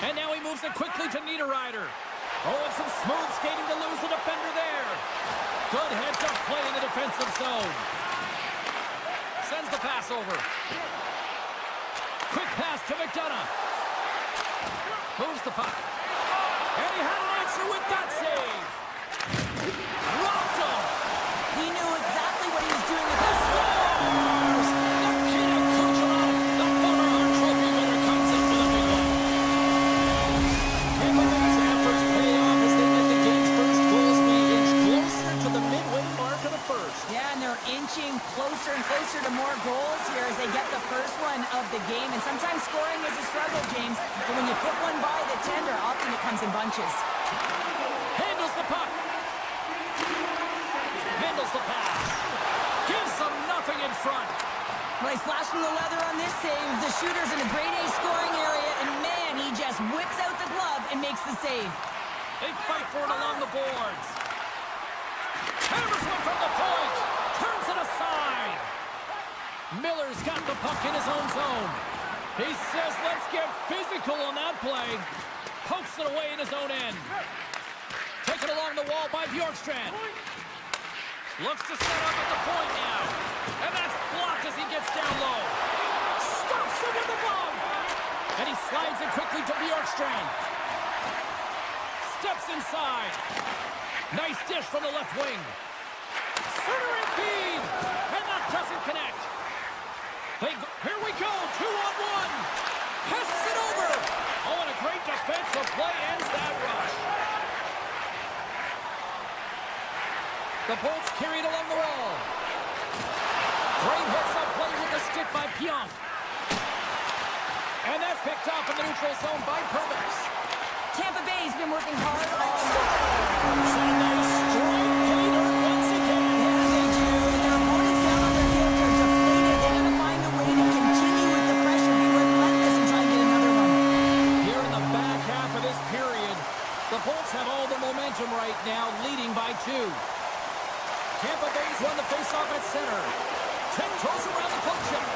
And now he moves it quickly to Niederreiter. Oh, and some smooth skating to lose the defender there. Good heads-up play in the defensive zone. Sends the pass over. Quick pass to McDonough. Moves the puck. And he had an answer with that save. Rocked him. He knew exactly what he was doing with that. Inching closer and closer to more goals here as they get the first one of the game. And sometimes scoring is a struggle, James. But when you put one by the tender, often it comes in bunches. Handles the puck. Handles the pass. Gives them nothing in front. Well, he's flashing the leather on this save. The shooter's in a grade A scoring area. And man, he just whips out the glove and makes the save. They fight for it along the boards. Hammers one from the point. Turns it aside. Miller's got the puck in his own zone. He says, let's get physical on that play. Pokes it away in his own end. Taken along the wall by Bjorkstrand. Looks to set up at the point now. And that's blocked as he gets down low. Stops him with the glove. And he slides it quickly to Bjorkstrand. Steps inside. Nice dish from the left wing. Centering feed. And that doesn't connect. Here we go. 2-on-1. Passes it over. Oh, and a great defensive play ends that rush. The Bolts carried along the wall. Great heads-up play with the stick by Pionk. And that's picked off in the neutral zone by Perbix. Tampa Bay's been working hard all night. Nice straight gainer once again. Yeah, they do. And their opponents down on their heels are deflated. They gotta find a way to continue with the pressure. Be relentless and try and get another one. Here in the right now, leading by 2. Tampa Bay's won the faceoff at center. Tiptoes around the poke check.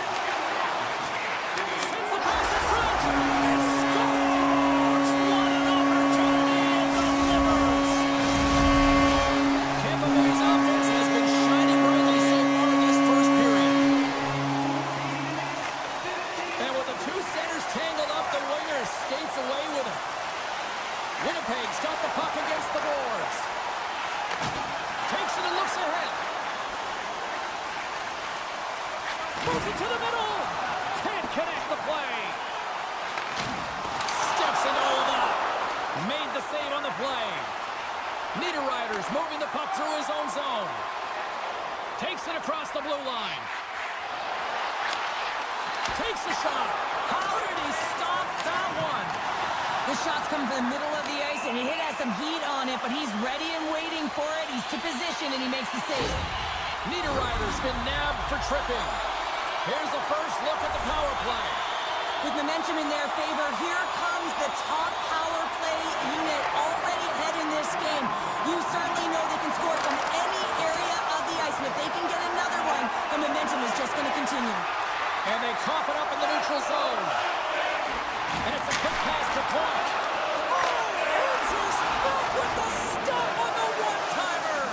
Sends the pass in front. And scores! What an opportunity and delivers! Tampa Bay's offense has been shining brightly so far in this first period. And with the two centers tangled up, the winger skates away with it. Winnipeg's got the puck against the boards. Takes it and looks ahead. Moves it to the middle. Can't connect the play. Steps into all that. Made the save on the play. Niederreiter's moving the puck through his own zone. Takes it across the blue line. Takes the shot. How did he stop that one? The shot's come from the middle of the ice, and he has some heat on it, but he's ready and waiting for it. He's to position, and he makes the save. Niederreiter's been nabbed for tripping. Here's the first look at the power play. With momentum in their favor, here comes the top power play unit already ahead in this game. You certainly know they can score from any area of the ice, and if they can get another one, the momentum is just going to continue. And they cough it up in the neutral zone. And it's a quick pass to Point. Oh, it's his back with the stop on the one-timer.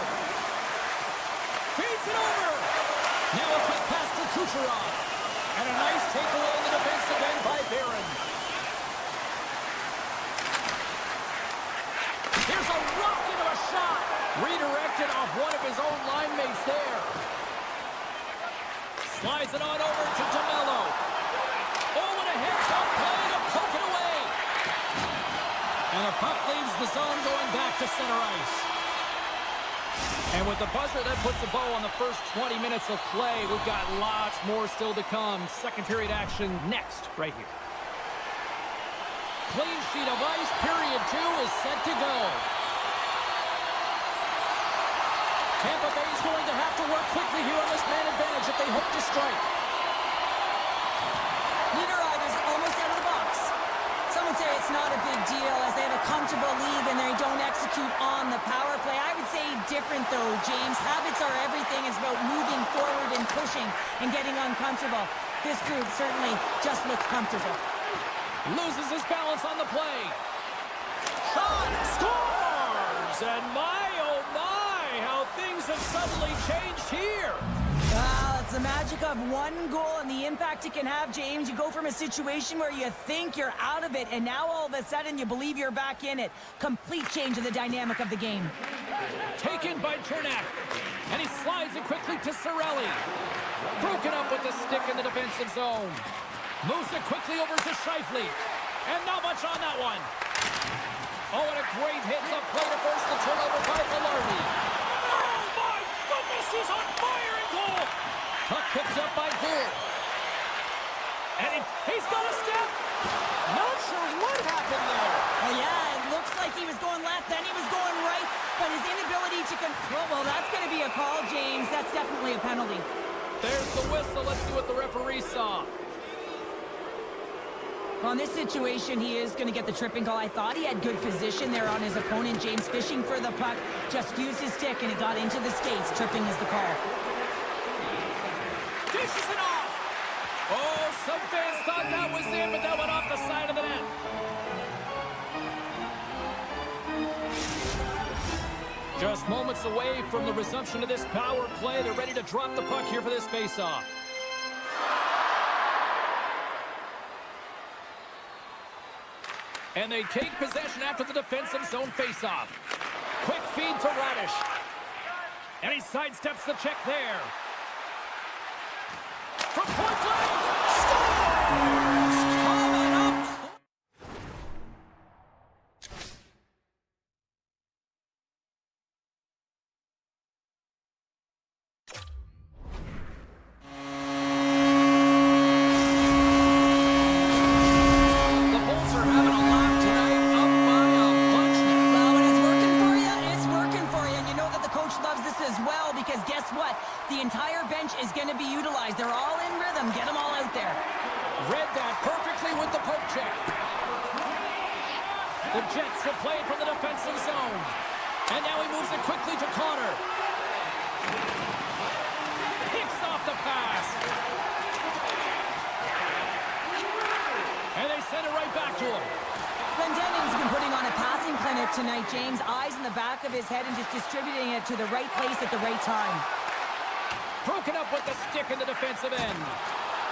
Feeds it over. Now a quick pass to Kucherov. And a nice takeaway in the defensive end by Barron. Here's a rocket of a shot. Redirected off one of his own line mates there. Slides it on over to DeMello. Oh, and a heads-up play to poke it away. And the puck leaves the zone going back to center ice. And with the buzzer, that puts a bow on the first 20 minutes of play. We've got lots more still to come. Second period action next, right here. Clean sheet of ice, period 2 is set to go. Tampa Bay's going to have to work quickly here on this man advantage if they hope to strike. Niederreiter's almost out of the box. Some would say it's not a big deal as they have a comfortable lead and they don't execute on the power play. I would say different though, James. Habits are everything. It's about moving forward and pushing and getting uncomfortable. This group certainly just looks comfortable. Loses his balance on the play. Shot! Scores! And my, oh my, how things have suddenly changed here. Well, it's the magic of one goal and the impact it can have, James. You go from a situation where you think you're out of it, and now all of a sudden you believe you're back in it. Complete change of the dynamic of the game. Taken by Chernak. And he slides it quickly to Cirelli. Broken up with the stick in the defensive zone. Moves it quickly over to Scheifele. And not much on that one. Oh, and a great hits-up play to force the turnover by Velarde. Oh, my goodness, he's on fire in goal. Puck picked up by Gould. And he's got a step. Not sure what happened there. Oh, yeah, it looks like he was going left, then he was going right, but his inability to control, well, that's going to be a call, James. That's definitely a penalty. There's the whistle. Let's see what the referee saw. Well, in this situation, he is going to get the tripping call. I thought he had good position there on his opponent. James fishing for the puck, just used his stick, and it got into the skates. Tripping is the call. Dishes it off. Oh, some fans thought that was in, but that went off the side of the net. Just moments away from the resumption of this power play. They're ready to drop the puck here for this face-off. And they take possession after the defensive zone face-off. Quick feed to Radish. And he sidesteps the check there. From point blank, scores! Coming up. The Bulls are having a laugh tonight, up by a bunch now. Well, when it's working for you, it's working for you. And you know that the coach loves this as well because guess what? The entire bench is going to be utilized. They're all in rhythm. Get them all out there. Read that perfectly with the poke check. The Jets will play from the defensive zone. And now he moves it quickly to Connor. Picks off the pass. And they send it right back to him. Glendenning's been putting on a passing clinic tonight, James. Eyes in the back of his head and just distributing it to the right place at the right time. Broken up with the stick in the defensive end.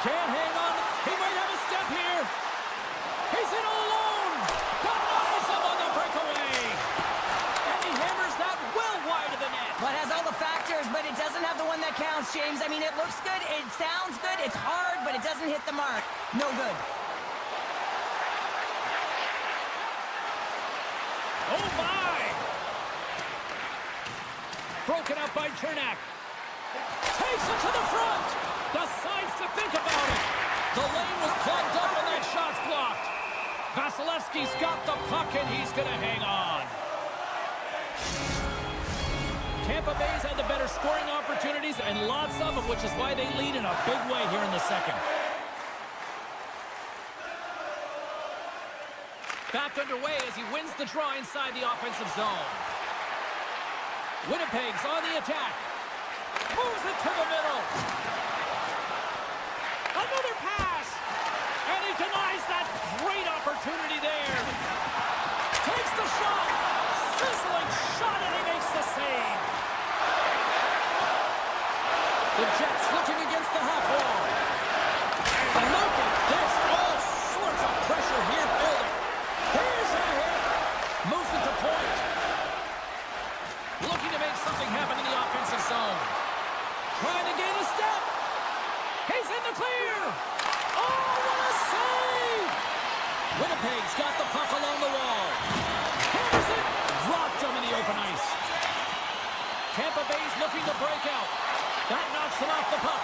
Can't hang on. He might have a step here. He's in all alone. Denies him on the breakaway. And he hammers that well wide of the net. Well, it has all the factors, but it doesn't have the one that counts, James. I mean, it looks good. It sounds good. It's hard, but it doesn't hit the mark. No good. Oh, my! Broken up by Chernak. Takes it to the front. Decides to think about it. The lane was plugged up and that shot's blocked. Vasilevsky's got the puck and he's going to hang on. Tampa Bay's had the better scoring opportunities and lots of them, which is why they lead in a big way here in the second. Back underway as he wins the draw inside the offensive zone. Winnipeg's on the attack. Moves it to the middle. Another pass. And he denies that great opportunity there. Takes the shot. Sizzling shot and he makes the save. The Jets looking against the half wall. And look at this. All sorts of pressure here building. Here's a hit. Moves it to point. Looking to make something happen in the offensive zone. Trying to gain a step. He's in the clear. Oh, what a save. Winnipeg's got the puck along the wall. Hammers it. Dropped him in the open ice. Tampa Bay's looking to break out. That knocks him off the puck.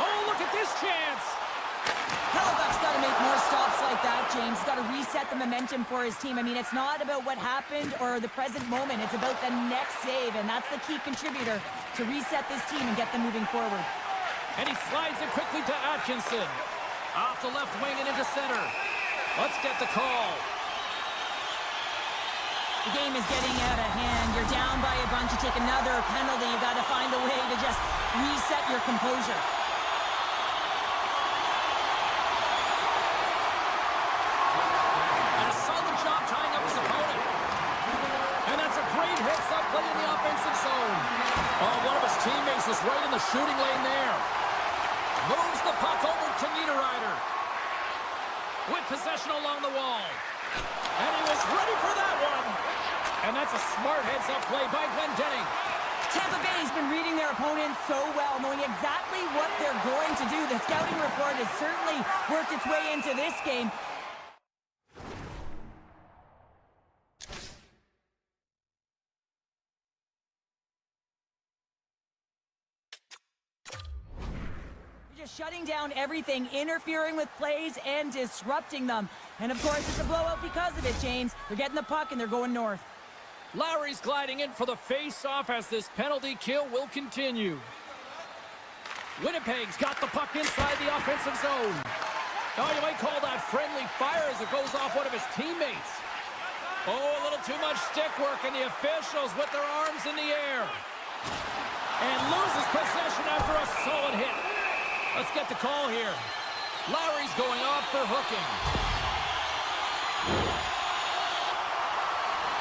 Oh, look at this chance. Hellebuyck's got to make more stops like that, James. He's got to reset the momentum for his team. I mean, it's not about what happened or the present moment. It's about the next save, and that's the key contributor to reset this team and get them moving forward. And he slides it quickly to Atkinson. Off the left wing and into center. Let's get the call. The game is getting out of hand. You're down by a bunch. You take another penalty. You've got to find a way to just reset your composure. And a solid job tying up his opponent. And that's a great heads-up play in the offensive zone. Oh, one of his teammates was right in the shooting lane there. Moves the puck over to Niederreiter. With possession along the wall. And he was ready for that one. And that's a smart heads-up play by Glendening. Tampa Bay's been reading their opponents so well, knowing exactly what they're going to do. The scouting report has certainly worked its way into this game. Just shutting down everything, interfering with plays and disrupting them. And of course, it's a blowout because of it, James. They're getting the puck and they're going north. Lowry's gliding in for the face-off as this penalty kill will continue. Winnipeg's got the puck inside the offensive zone. Oh, you might call that friendly fire as it goes off one of his teammates. Oh, a little too much stick work, and the officials with their arms in the air. And loses possession after a solid hit. Let's get the call here. Lowry's going off for hooking.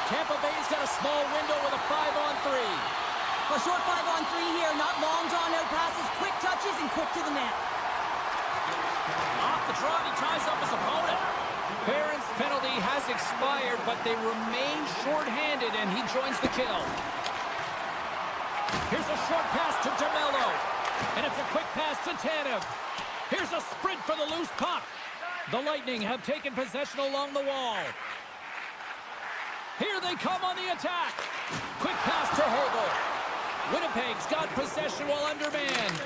Tampa Bay's got a small window with a 5-on-3. A short 5-on-3 here, not long drawn-out passes, quick touches, and quick to the net. Off the draw, he ties up his opponent. Barron's penalty has expired, but they remain short-handed, and he joins the kill. Here's a short pass to DeMello, and it's a quick pass to Tanev. Here's a sprint for the loose puck. The Lightning have taken possession along the wall. Here they come on the attack. Quick pass to Hagel. Winnipeg's got possession while undermanned.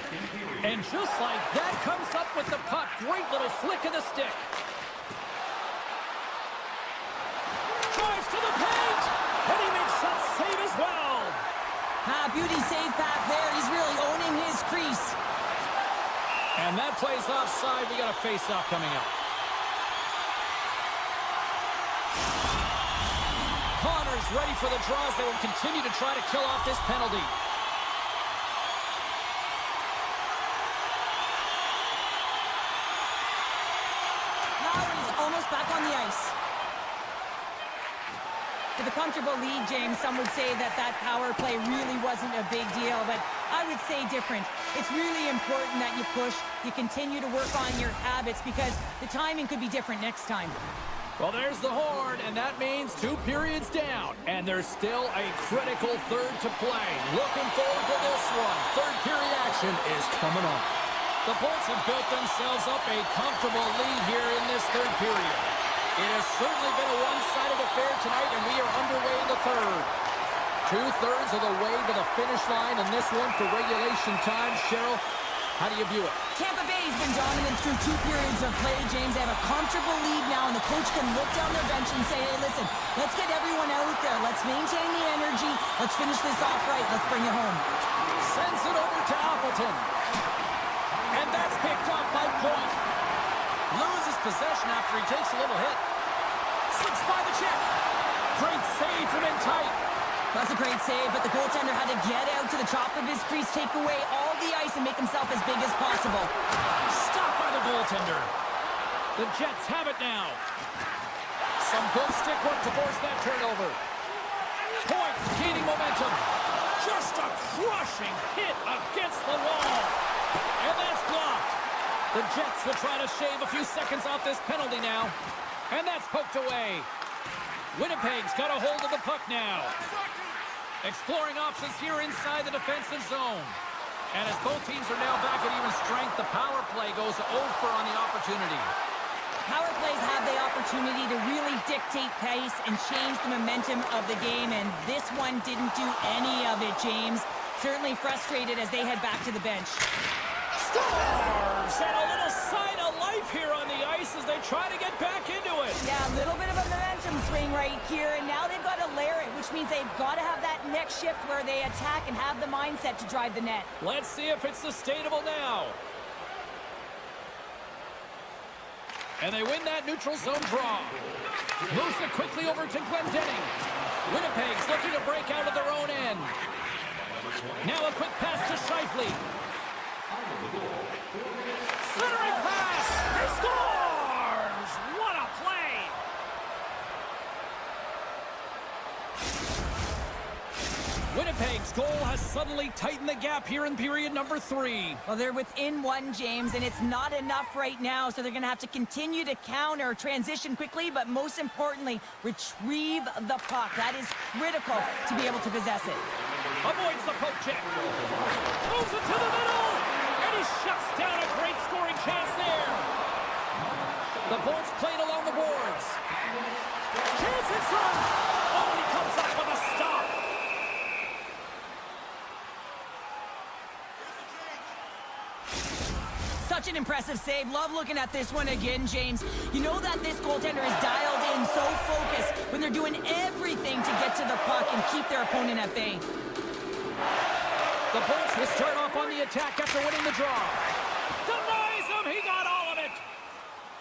And just like that, comes up with the puck. Great little flick of the stick. Drives to the paint. And he makes that save as well. Beauty save back there. He's really owning his crease. And that plays offside. We got a face-off coming up. Connor is ready for the draws. They will continue to try to kill off this penalty. Almost back on the ice. With a comfortable lead, James, some would say that power play really wasn't a big deal, but I would say different. It's really important that you push, you continue to work on your habits, because the timing could be different next time. Well, there's the horn, and that means 2 periods down, and there's still a critical third to play. Looking forward to this one. Third period action is coming up. The Bolts have built themselves up a comfortable lead here in this third period. It has certainly been a one-sided affair tonight, and we are underway in the third. 2/3 of the way to the finish line in this one for regulation time. Cheryl, how do you view it? Tampa Bay's been dominant through 2 periods of play, James. They have a comfortable lead now, and the coach can look down their bench and say, hey, listen, let's get everyone out there. Let's maintain the energy. Let's finish this off right. Let's bring it home. Sends it over to Appleton. And that's picked up by Point. Loses possession after he takes a little hit. Slips by the check. Great save from in tight. That's a great save, but the goaltender had to get out to the top of his crease, take away all the ice, and make himself as big as possible. Stopped by the goaltender. The Jets have it now. Some good stick work to force that turnover. Point gaining momentum. Just a crushing hit against the wall. And that's blocked. The Jets will try to shave a few seconds off this penalty now. And that's poked away. Winnipeg's got a hold of the puck now. Exploring options here inside the defensive zone. And as both teams are now back at even strength, the power play goes over on the opportunity. Power plays have the opportunity to really dictate pace and change the momentum of the game, and this one didn't do any of it, James. Certainly frustrated as they head back to the bench. Stars! And a little sign of life here on the ice as they try to get back into it. Yeah, a little bit of a momentum swing right here, and now they've got to layer it, which means they've got to have that next shift where they attack and have the mindset to drive the net. Let's see if it's sustainable now. And they win that neutral zone draw. Moves it quickly over to Glendening. Winnipeg's looking to break out of their own end. Now a quick pass to Scheifele. Centering pass! He scores! What a play! Winnipeg's goal has suddenly tightened the gap here in period number 3. Well, they're within 1, James, and it's not enough right now, so they're going to have to continue to counter, transition quickly, but most importantly, retrieve the puck. That is critical to be able to possess it. Avoids the poke check. Moves it to the middle. And he shuts down a great scoring chance there. The Bolts played along the boards. Chance in front. Oh, he comes up with a stop. Such an impressive save. Love looking at this one again, James. You know that this goaltender is dialed in, so focused when they're doing everything to get to the puck and keep their opponent at bay. The Bolts will start off on the attack after winning the draw. Denies him. He got all of it.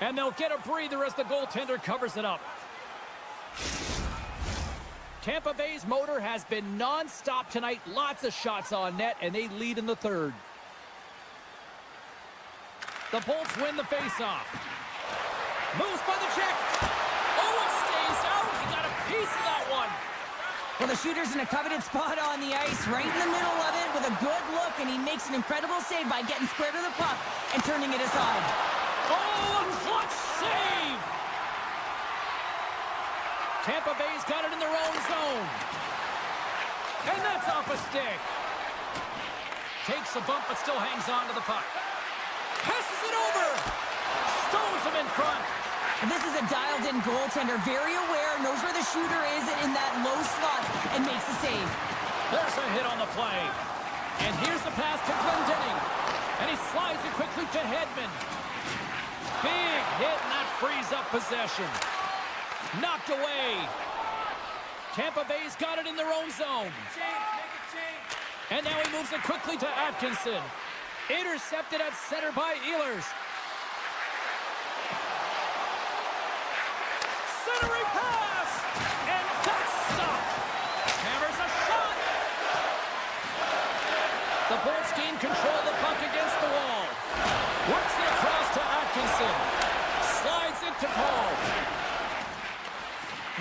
And they'll get a breather as the goaltender covers it up. Tampa Bay's motor has been non-stop tonight. Lots of shots on net, and they lead in the third. The Bolts win the faceoff. Moves by the check. Oh, it stays out. He got a piece of that one. Well, the shooter's in a coveted spot on the ice, right in the middle of it with a good look, and he makes an incredible save by getting square to the puck and turning it aside. Oh, a clutch save! Tampa Bay's got it in their own zone. And that's off a stick. Takes a bump, but still hangs on to the puck. Passes it over. Stones him in front. And this is a dialed-in goaltender, very aware, knows where the shooter is in that low slot, and makes the save. There's a hit on the play. And here's the pass to Glendening. And he slides it quickly to Hedman. Big hit, and that frees up possession. Knocked away. Tampa Bay's got it in their own zone. And now he moves it quickly to Atkinson. Intercepted at center by Ehlers. Centering pass! And that's stopped!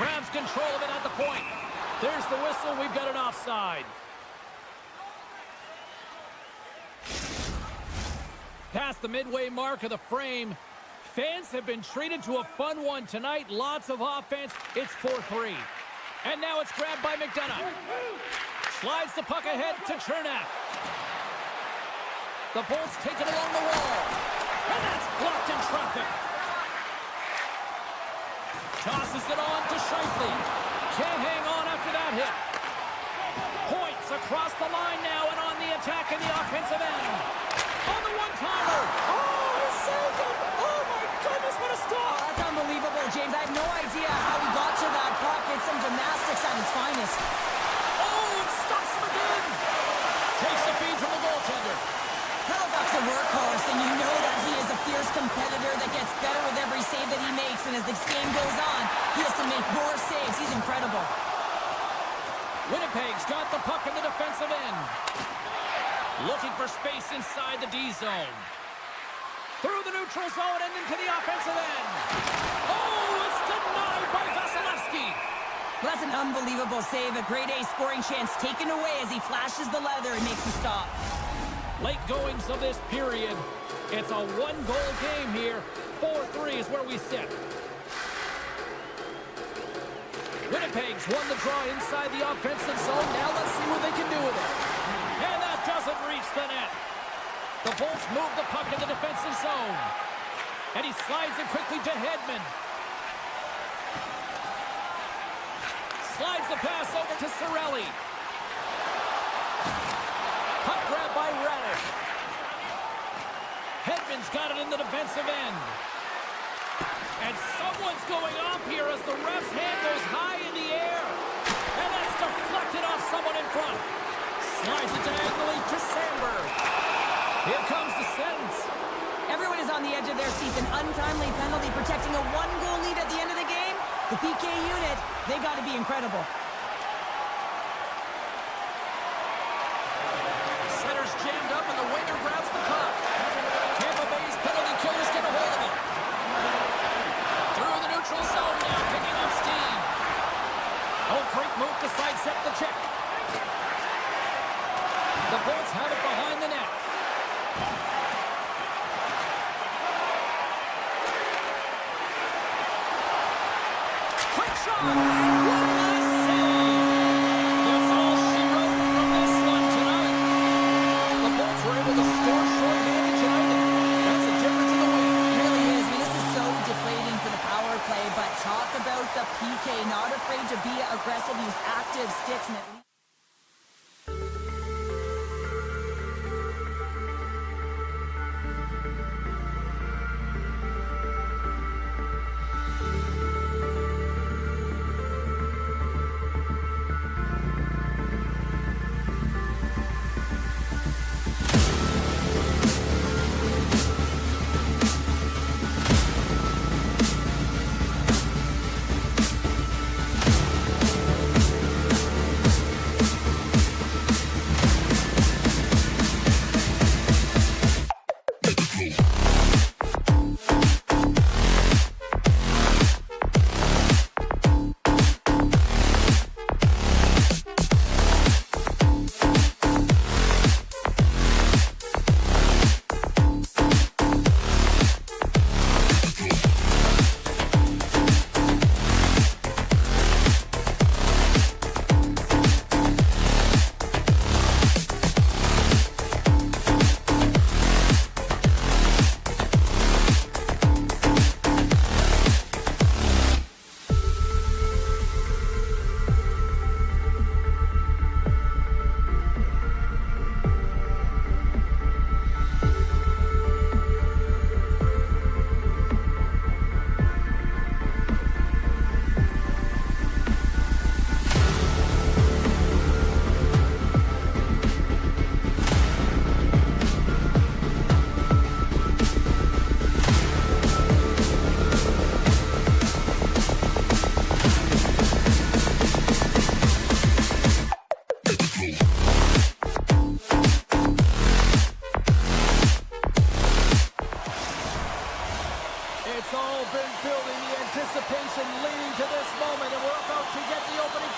grabs control of it at the point. There's the whistle. We've got an offside. Past the midway mark of the frame. Fans have been treated to a fun one tonight. Lots of offense. It's 4-3. And now it's grabbed by McDonough. Slides the puck ahead to Chernak. The Bolts take it along the wall. And that's blocked in traffic. Tosses it on to Scheifele. Can't hang on after that hit. Points across the line now and on the attack in the offensive end. On the one-timer. Oh, he saved it. Oh, my goodness, what a stop. Oh, that's unbelievable, James. I have no idea how he got to that puck. It's some gymnastics at its finest. Oh, it stops him again. Takes the feed from the goaltender. Hellbuck's a workhorse, and you know that he is a fierce competitor that gets better with every save that he makes. And as this game goes on, he has to make more saves. He's incredible. Winnipeg's got the puck in the defensive end. Looking for space inside the D zone. Through the neutral zone and into the offensive end. Oh, it's denied by Vasilevsky. Well, that's an unbelievable save. A grade A scoring chance taken away as he flashes the leather and makes the stop. Late goings of this period. It's a one-goal game here. 4-3 is where we sit. Winnipeg's won the draw inside the offensive zone. Now let's see what they can do with it. And that doesn't reach the net. The Bolts move the puck in the defensive zone. And he slides it quickly to Hedman. Slides the pass over to Cirelli. Puck grab by Radish. Hedman's got it in the defensive end. And someone's going off here as the ref's hand goes high in the air. And that's deflected off someone in front. Slides it diagonally to Sandberg. Here comes the sentence. Everyone is on the edge of their seats. An untimely penalty protecting a one-goal lead at the end of the game. The PK unit, they got to be incredible. Center's jammed up and the winger grabs the puck. Tampa Bay's penalty killers get a hold of it. Through the neutral zone now, picking up steam. Oak Creek move to sidestep the check. The Bolts have it behind the net. Quick shot! One last save! That's all she wrote from this one tonight. The Bolts were able to score short-handed tonight, and that's the difference in the win. It really is. I mean, this is so deflating for the power play, but talk about the PK. Not afraid to be aggressive, use active sticks, and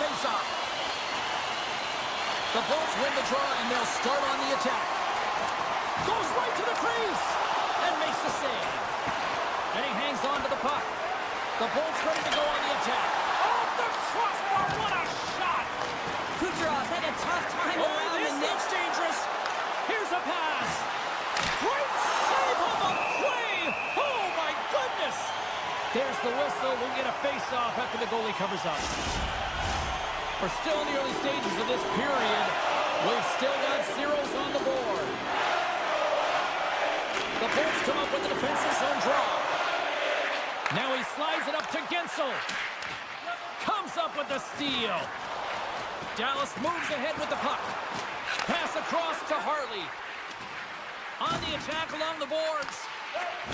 faceoff. The Bolts win the draw, and they'll start on the attack. Goes right to the crease and makes the save. And he hangs on to the puck. The Bolts ready to go on the attack. Off the crossbar, what a shot! Kucherov had a tough time around this the net. looks dangerous. Here's a pass. Great save on the play. Oh, my goodness. There's the whistle. We'll get a face-off after the goalie covers up. We're still in the early stages of this period. We've still got zeros on the board. The Bolts come up with the defensive zone draw. Now he slides it up to Gensel. Comes up with the steal. Dallas moves ahead with the puck. Pass across to Harley. On the attack along the boards.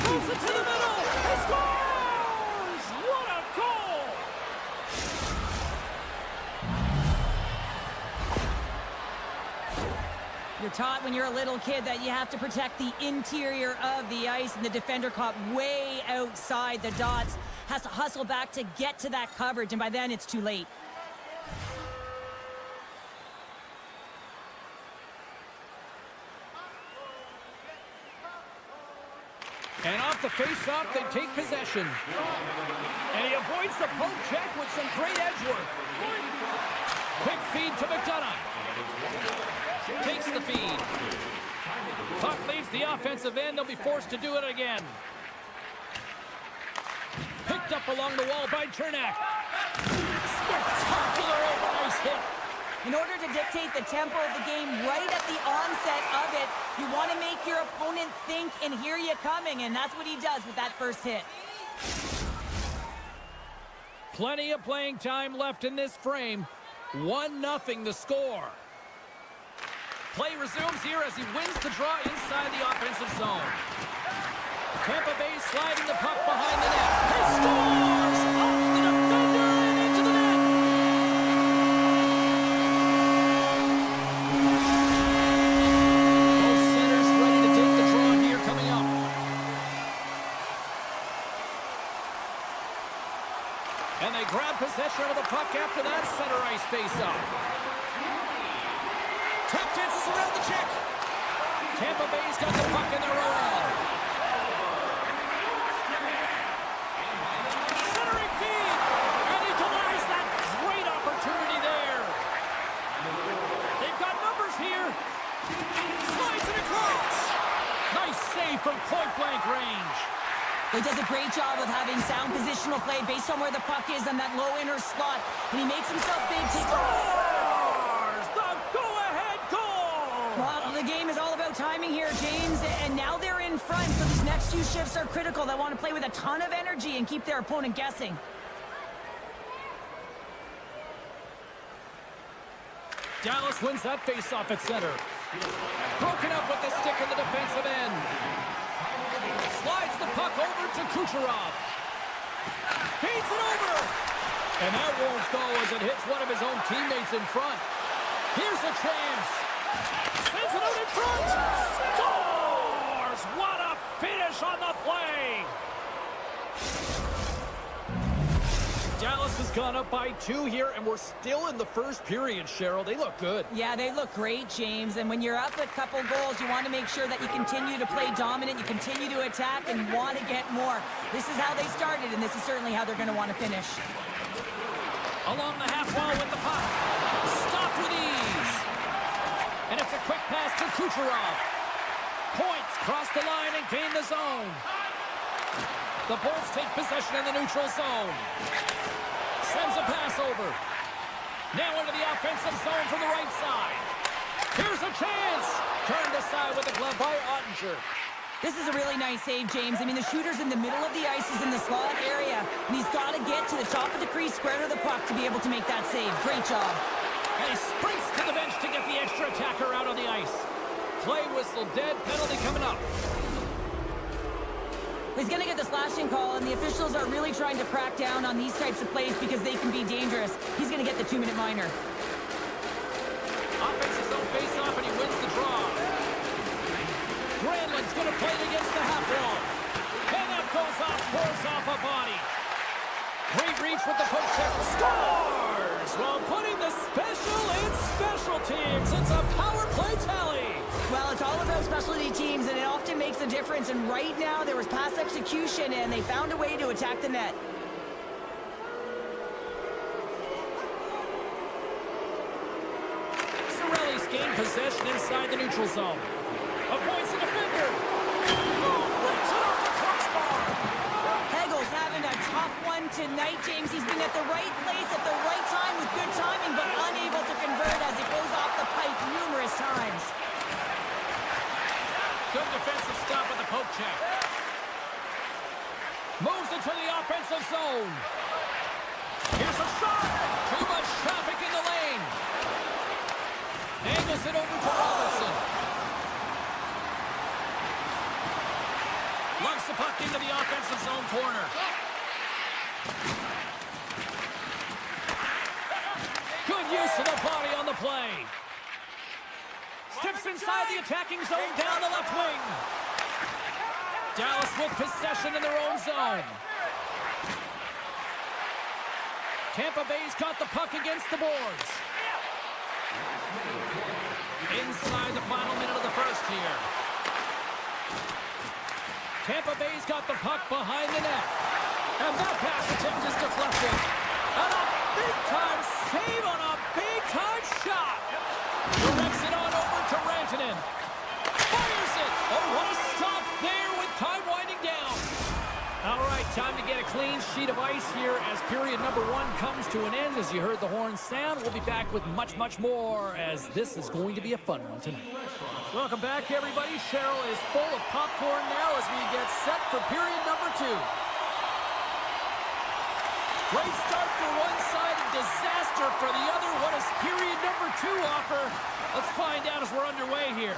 Moves it to the middle. He scores! What a goal! You're taught when you're a little kid that you have to protect the interior of the ice, and the defender caught way outside the dots. Has to hustle back to get to that coverage, and by then it's too late. And off the face-off, they take possession. And he avoids the poke check with some great edge work. Quick feed to McDonough. Takes the feed. Puck leaves the offensive end. They'll be forced to do it again. Picked up along the wall by Chernak. Spectacular over-ice hit. In order to dictate the tempo of the game right at the onset of it, you want to make your opponent think and hear you coming, and that's what he does with that first hit. Plenty of playing time left in this frame. 1-0 the score. Play resumes here as he wins the draw inside the offensive zone. Tampa Bay sliding the puck behind the net. He scores! Off the defender and into the net! Both centers ready to take the draw here coming up. And they grab possession of the puck after that center ice face-off. Tap dances around the check. Tampa Bay's got the puck in their own end. Centering feed. And he denies that great opportunity there. They've got numbers here. Slides it across. Nice save from point-blank range. He does a great job of having sound positional play based on where the puck is on that low inner slot. And he makes himself big. Scores! The go-ahead goal! Well, the game is all about timing here, James. And now they're in front, so these next few shifts are critical. They want to play with a ton of energy and keep their opponent guessing. Dallas wins that face-off at center. Broken up with the stick in the defensive end. Slides the puck over to Kucherov. Feeds it over. And that won't go as it hits one of his own teammates in front. Here's a chance. Sends it out in front. Scores! What a finish on the play. Dallas has gone up by 2 here, and we're still in the first period, Cheryl. They look good. Yeah, they look great, James. And when you're up a couple goals, you want to make sure that you continue to play dominant, you continue to attack, and want to get more. This is how they started, and this is certainly how they're going to want to finish. Along the half wall with the puck. Stopped with ease. And it's a quick pass to Kucherov. Points cross the line and gain the zone. The Bolts take possession in the neutral zone. Sends a pass over. Now into the offensive zone from the right side. Here's a chance. Turned aside with the glove by Ottinger. This is a really nice save, James. I mean, the shooter's in the middle of the ice. He's in the slot area, and he's got to get to the top of the crease, square to the puck to be able to make that save. Great job. And he sprints to the bench to get the extra attacker out on the ice. Play whistle dead. Penalty coming up. He's going to get the slashing call, and the officials are really trying to crack down on these types of plays because they can be dangerous. He's going to get the 2-minute minor. Offensive zone face-off, and he wins the draw. Granlund's going to play it against the half wall. And that goes off, pours off a body. Great reach with the poke check. Scores! While putting specialty teams, and it often makes a difference. And right now, there was pass execution, and they found a way to attack the net. Cirelli's gained possession inside the neutral zone. Avoids the defender. Oh, breaks it off the crossbar. Hegel's having a tough one tonight, James. He's been at the right place at the right time with good timing, but unable to convert as it goes off the pipe numerous times. Good defensive stop with the poke check. Moves into the offensive zone. Here's a shot. Too much traffic in the lane. Angles it over to Robertson. Lugs the puck into the offensive zone corner. Good use of the body on the play. Steps inside the attacking zone down the left wing. Dallas with possession in their own zone. Tampa Bay's got the puck against the boards. Inside the final minute of the first here. Tampa Bay's got the puck behind the net. And that pass attempt is deflected. And a big-time save on a big-time shot. Directs it on over to Rantanen. Fires it. Oh, what a stop there with time winding down. All right, time to get a clean sheet of ice here as period number 1 comes to an end. As you heard the horn sound, we'll be back with much, much more as this is going to be a fun one tonight. Welcome back, everybody. Cheryl is full of popcorn now as we get set for period number 2. Great start for one side and disaster for the other. What does period number 2 offer? Let's find out as we're underway here.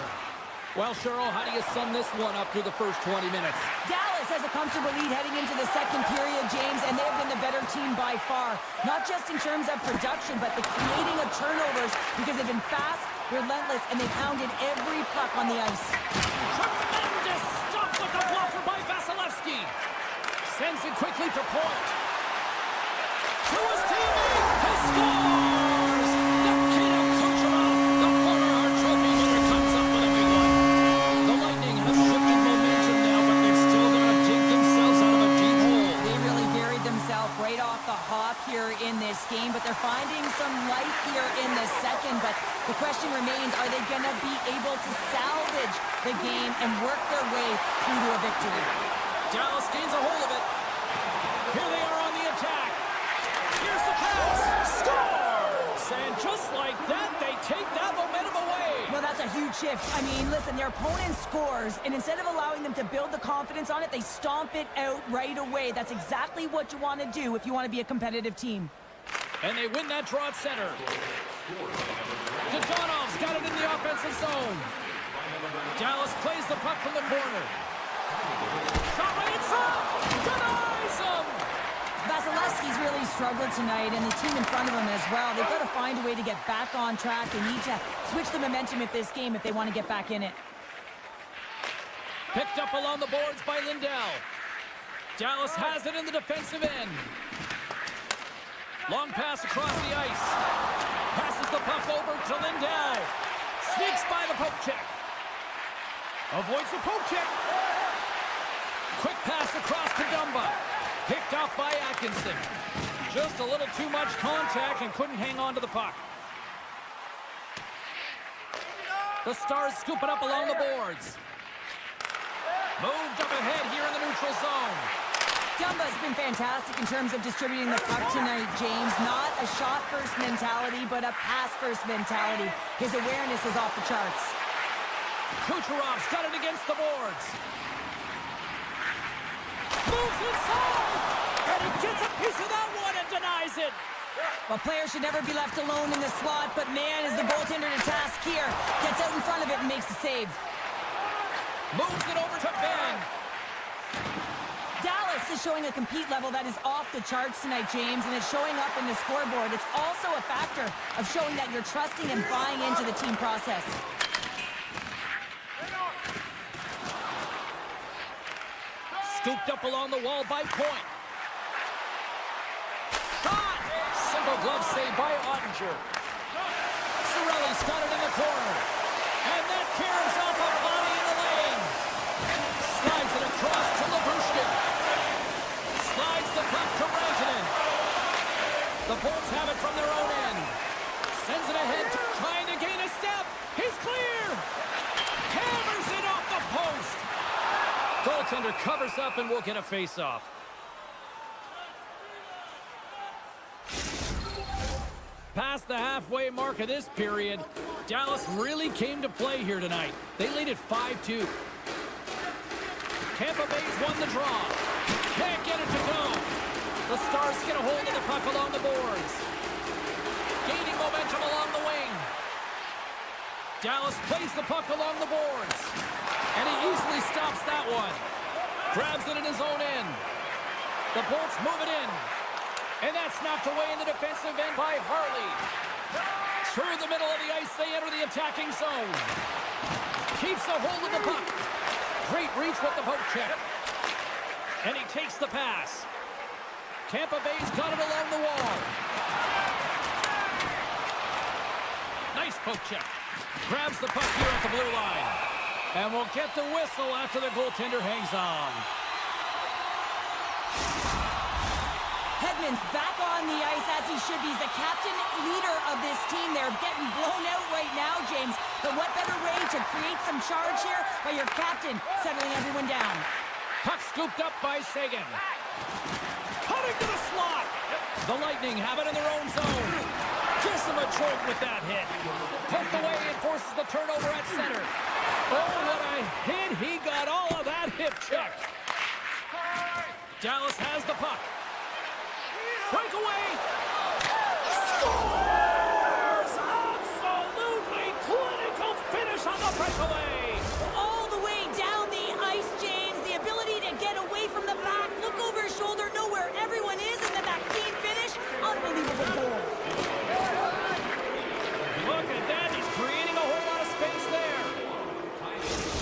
Well, Cheryl, how do you sum this one up through the first 20 minutes? Dallas has a comfortable lead heading into the second period, James, and they've been the better team by far. Not just in terms of production, but the creating of turnovers because they've been fast, relentless, and they've pounded every puck on the ice. Tremendous stop with the blocker by Vasilevsky. Sends it quickly to point. To his teammate. He scores! The kid of Kucherov, the former Hart Trophy winner, comes up with a big one. The Lightning have shifted momentum now, but they've still got to dig themselves out of a deep hole. They really buried themselves right off the hop here in this game, but they're finding some life here in the second. But the question remains, are they going to be able to salvage the game and work their way through to a victory? Dallas gains a hold of it. Here they are on the attack. Here's the pass. Scores! And just like that, they take that momentum away. Well, that's a huge shift. I mean, listen, their opponent scores, and instead of allowing them to build the confidence on it, they stomp it out right away. That's exactly what you want to do if you want to be a competitive team. And they win that draw at center. Dodonov's got it in the offensive zone. Dallas plays the puck from the corner. Shot right inside. Denies him. Vasilevsky's really struggled tonight, and the team in front of him as well. They've got to find a way to get back on track. They need to switch the momentum of this game if they want to get back in it. Picked up along the boards by Lindell. Dallas has it in the defensive end. Long pass across the ice. Passes the puck over to Lindell. Sneaks by the poke check. Avoids the poke check. Quick pass across to Dumba. Picked off by Atkinson. Just a little too much contact and couldn't hang on to the puck. The Stars scoop it up along the boards. Moved up ahead here in the neutral zone. Dumba's been fantastic in terms of distributing the puck tonight, James. Not a shot-first mentality, but a pass-first mentality. His awareness is off the charts. Kucherov's got it against the boards. Moves inside! And he gets a piece of that one and denies it. Well, players should never be left alone in the slot, but man, is the goaltender to task here. Gets out in front of it and makes the save. Moves it over to Ben. Dallas is showing a compete level that is off the charts tonight, James, and it's showing up in the scoreboard. It's also a factor of showing that you're trusting and buying into the team process. Scooped up along the wall by Point. Shot! Simple glove save by Ottinger. Cirelli's got it in the corner. And that carries off a body into The Bolts have it from their own end. Sends it ahead, trying to gain a step. He's clear. Hammers it off the post. Goaltender covers up and will get a face-off. Past the halfway mark of this period, Dallas really came to play here tonight. They lead at 5-2. Tampa Bay's won the draw. Can't get it to go. The Stars get a hold of the puck along the boards. Gaining momentum along the wing. Dallas plays the puck along the boards. And he easily stops that one. Grabs it in his own end. The Bolts move it in. And that's knocked away in the defensive end by Harley. Through the middle of the ice, they enter the attacking zone. Keeps a hold of the puck. Great reach with the poke check. And he takes the pass. Tampa Bay's got it along the wall. Nice poke check. Grabs the puck here at the blue line. And will get the whistle after the goaltender hangs on. Hedman's back on the ice as he should be. He's the captain, leader of this team. They're getting blown out right now, James. But what better way to create some charge here by your captain settling everyone down? Puck scooped up by Sagan. Cutting to the slot. The Lightning have it in their own zone. Gives him a choke with that hit. Poked away and forces the turnover at center. Oh, what a hit. He got all of that hip check. Dallas has the puck. Breakaway. Scores! Absolutely clinical finish on the breakaway. All the way down the ice, James. The ability to get away from the back, look over his shoulder, know where everyone is, and then that clean finish. Unbelievable goal. Look at that. He's creating a whole lot of space there.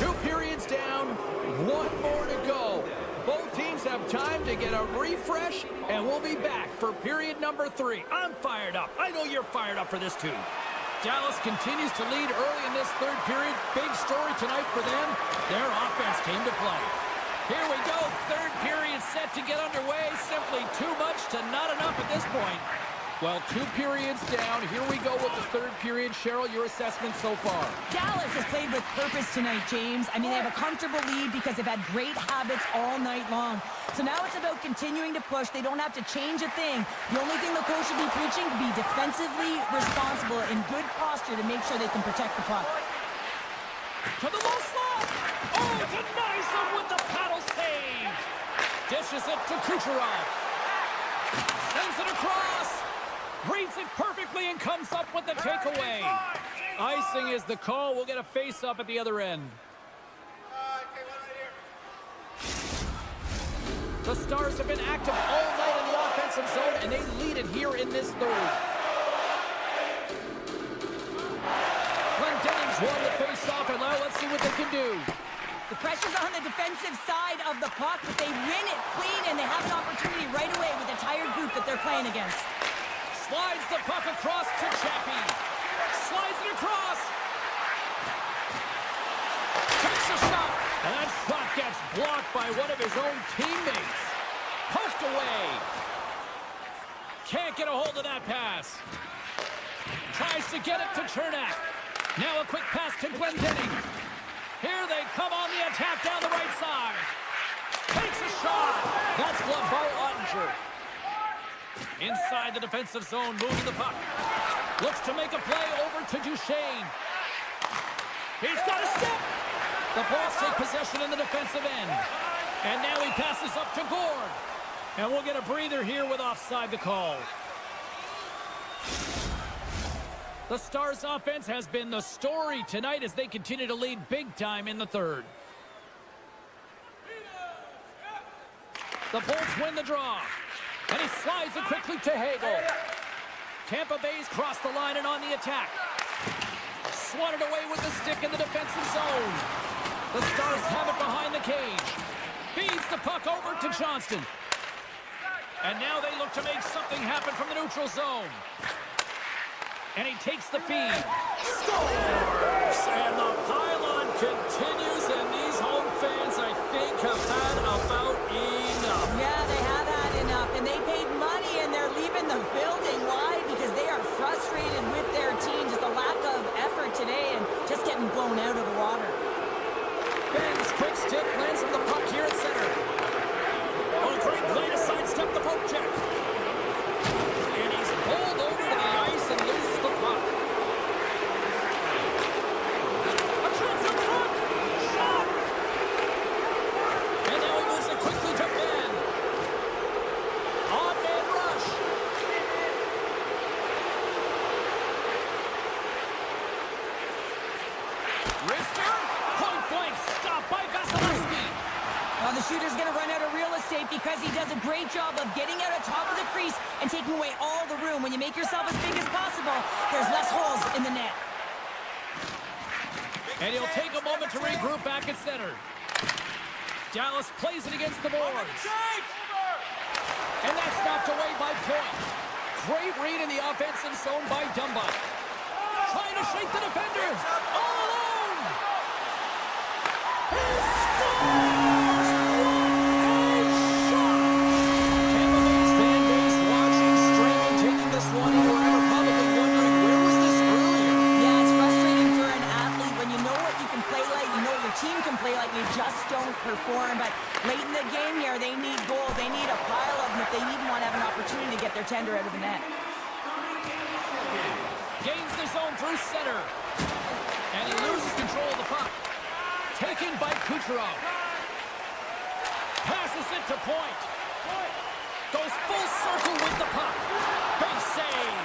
2 periods down. 1 more to go. Both teams have time to get a refresh, and we'll be back for period number 3. I'm fired up. I know you're fired up for this too. Dallas continues to lead early in this 3rd period. Big story tonight for them. Their offense came to play. Here we go. 3rd period set to get underway. Simply too much to not enough at this point. Well, 2 periods down. Here we go with the 3rd period. Cheryl, your assessment so far? Dallas has played with purpose tonight, James. I mean, they have a comfortable lead because they've had great habits all night long. So now it's about continuing to push. They don't have to change a thing. The only thing the coach should be preaching to be defensively responsible in good posture to make sure they can protect the puck. To the low slot. Oh, denies him with the paddle save. Dishes it to Kucherov. Sends it across. Reads it perfectly and comes up with the takeaway. Icing is the call. We'll get a face-up at the other end. The Stars have been active all night in the offensive zone, and they lead it here in this 3rd. Glendenning's won the face-off, and now let's see what they can do. The pressure's on the defensive side of the puck, but they win it clean, and they have an opportunity right away with a tired group that they're playing against. Slides the puck across to Chappie. Slides it across. Takes a shot. And that shot gets blocked by one of his own teammates. Poked away. Can't get a hold of that pass. Tries to get it to Chernak. Now a quick pass to Glendening. Here they come on the attack down the right side. Takes a shot. That's blocked by Ottinger. Inside the defensive zone, moving the puck. Looks to make a play over to Duchesne. He's got a step. The Bolts take possession in the defensive end. And now he passes up to Gord. And we'll get a breather here with offside the call. The Stars' offense has been the story tonight as they continue to lead big time in the 3rd. The Bolts win the draw. And he slides it quickly to Hagel. Tampa Bay's crossed the line and on the attack. Swatted away with the stick in the defensive zone. The Stars have it behind the cage. Feeds the puck over to Johnston. And now they look to make something happen from the neutral zone. And he takes the feed. Scores! And the pylon continues, and these home fans, I think, have had about enough. Yeah, they have had enough, and they paid money, and they're leaving the building the shooter's going to run out of real estate because he does a great job of getting out on top of the crease and taking away all the room. When you make yourself as big as possible, there's less holes in the net. And he'll take a moment to regroup back at center. Dallas plays it against the boards. And that's knocked away by Point. Great read in the offensive zone by Dumba. Trying to shake the defenders. All alone. He scores! Tampa Bay's fan base watching, streaming, taking this one in wherever, probably wondering, where was this earlier? Yeah, it's frustrating for an athlete when you know what you can play like, you know what your team can play like, and you just don't perform. But late in the game here, they need goals. They need a pile of them if they even want to have an opportunity to get their tender out of the net. Gains the zone through center. And he loses control of the puck. Taken by Kucherov. Passes it to Point. Goes full circle with the puck. Big save.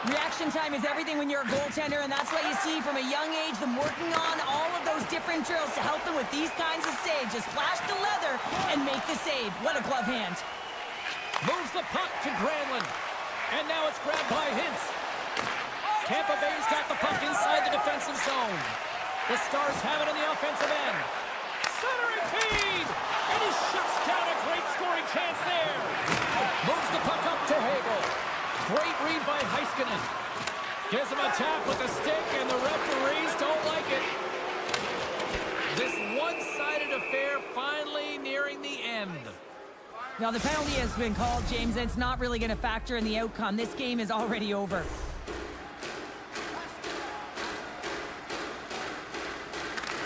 Reaction time is everything when you're a goaltender, and that's what you see from a young age, them working on all of those different drills to help them with these kinds of saves. Just flash the leather and make the save. What a glove hand. Moves the puck to Granlund. And now it's grabbed by Hintz. Tampa Bay's got the puck inside the defensive zone. The Stars have it on the offensive end. Centering feed! And he shuts down a great scoring chance there. Moves the puck up to Hagel. Great read by Heiskanen. Gives him a tap with the stick, and the referees don't like it. This one-sided affair finally nearing the end. Now, the penalty has been called, James, and it's not really going to factor in the outcome. This game is already over.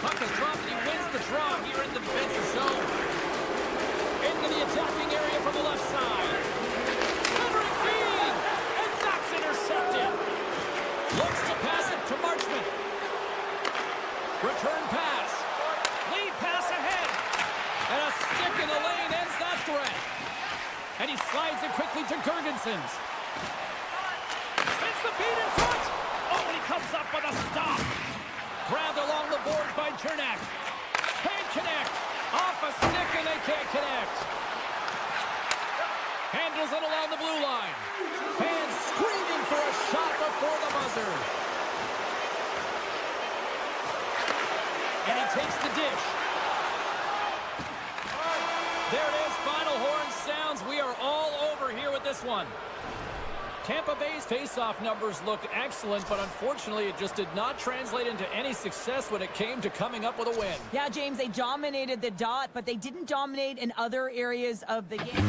Puck is dropped, and he wins the draw here in the defensive zone. Into the attacking area from the left side. Centering feed, and that's intercepted. Looks to pass it to Marchment. Return pass. Lead pass ahead. And a stick in the lane ends that threat. And he slides it quickly to Girgensons. Sends the feed in front. Oh, and he comes up with a stop. Grabbed along the boards by Chernak. Can't connect. Off a stick, and they can't connect. Handles it along the blue line. Fans screaming for a shot before the buzzer. And he takes the dish. There it is. Final horn sounds. We are all over here with this one. Tampa Bay's face-off numbers looked excellent, but unfortunately it just did not translate into any success when it came to coming up with a win. Yeah, James, they dominated the dot, but they didn't dominate in other areas of the game.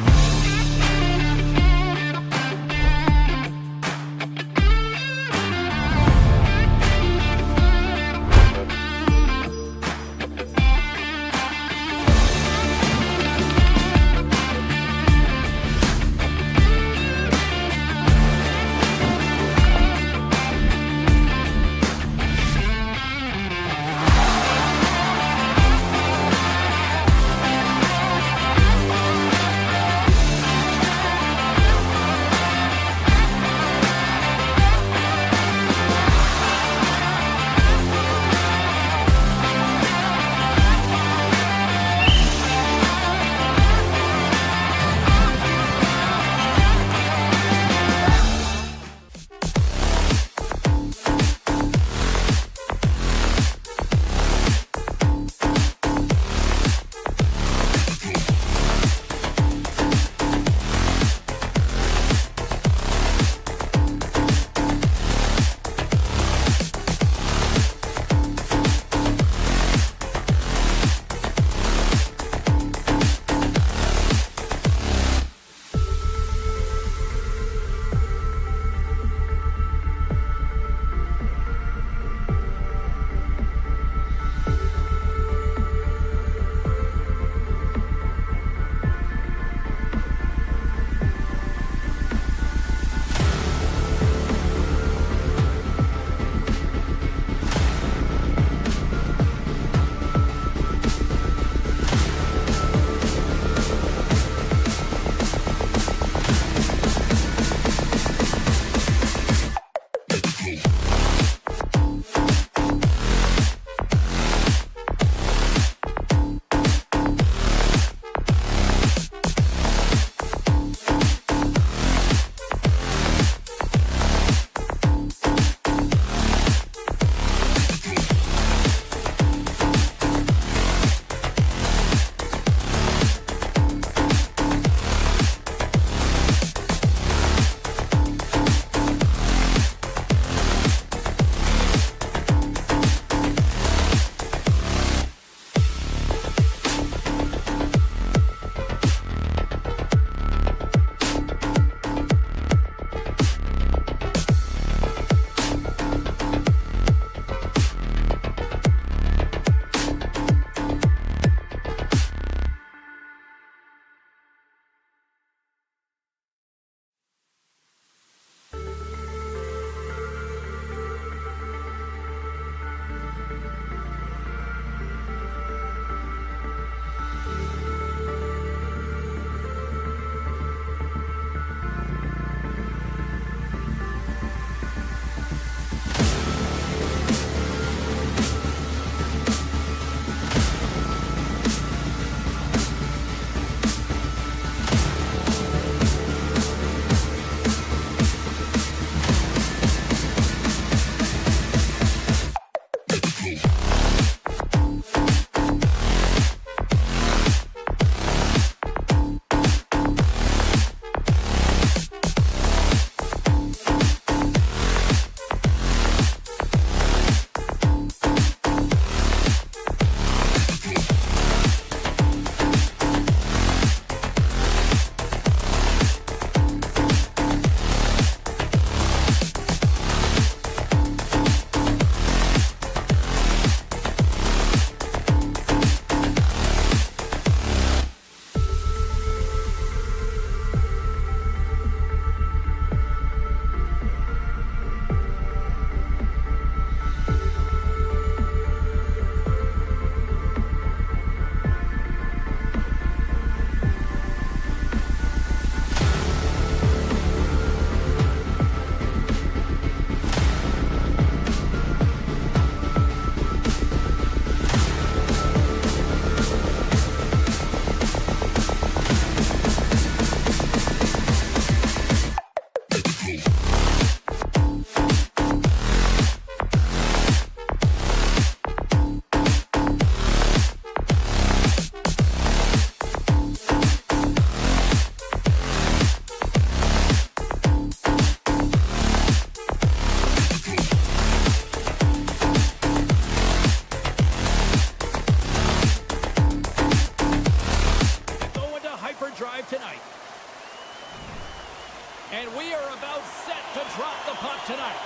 up tonight.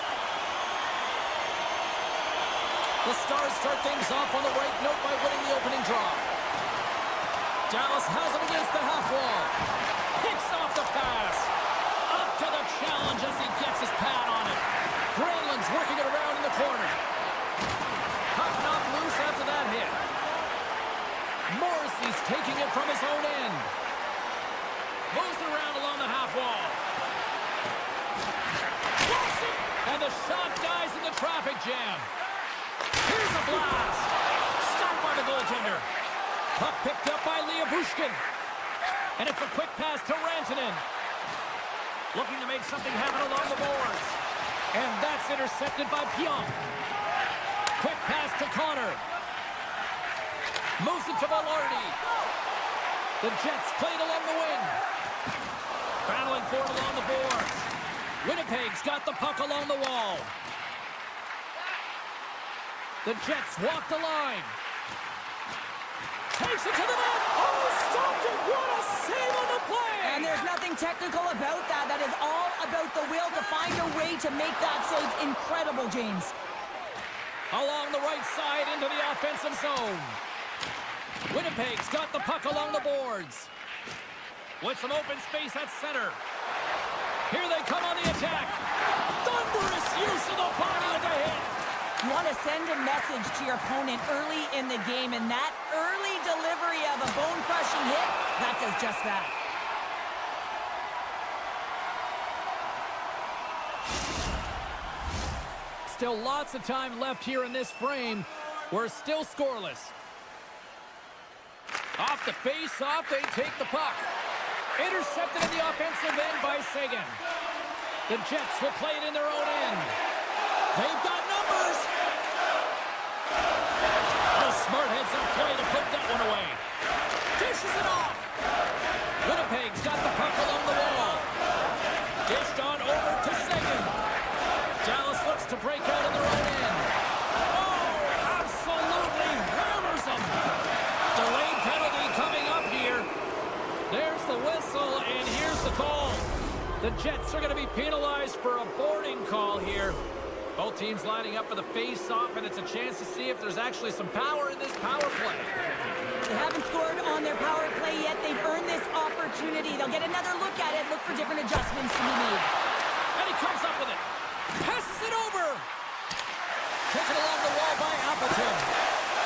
The Stars start things off on the right note by winning the opening draw. Dallas has him against the half wall. Picks off the pass. Up to the challenge as he gets his pad on it. Granlund's working it around in the corner. Puck knocked loose after that hit. Morrissey's taking it from his own end. Moves it around along the half wall. Blocks it! And the shot dies in the traffic jam. Here's a blast. Stopped by the goaltender. Puck picked up by Bushkin. And it's a quick pass to Rantanen. Looking to make something happen along the boards. And that's intercepted by Pionk. Quick pass to Connor. Moves it to Velarde. The Jets played along the wing. Battling for it along the boards. Winnipeg's got the puck along the wall. The Jets walk the line. Takes it to the net. Oh, stopped it. What a save on the play. And there's nothing technical about that. That is all about the will to find a way to make that save incredible, James. Along the right side into the offensive zone. Winnipeg's got the puck along the boards. With some open space at center. Here they come on the attack. Thunderous use of the body of the hit. You want to send a message to your opponent early in the game, and that early delivery of a bone-crushing hit, that does just that. Still lots of time left here in this frame. We're still scoreless. Off the face-off, they take the puck. Intercepted in the offensive end by Seguin. The Jets will play it in their own end. They've got numbers. A smart heads-up play to put that one away. Dishes it off. Winnipeg's got the puck along the wall. Dished on over to Seguin. Dallas looks to break out in their own end. Oh, absolutely hammers them. Delayed penalty coming up here. There's the whistle, and here's the call. The Jets are going to be penalized for a boarding call here. Both teams lining up for the face-off, and it's a chance to see if there's actually some power in this power play. They haven't scored on their power play yet. They've earned this opportunity. They'll get another look at it, look for different adjustments to be made. And he comes up with it. Passes it over. Taken along the wall by Appleton.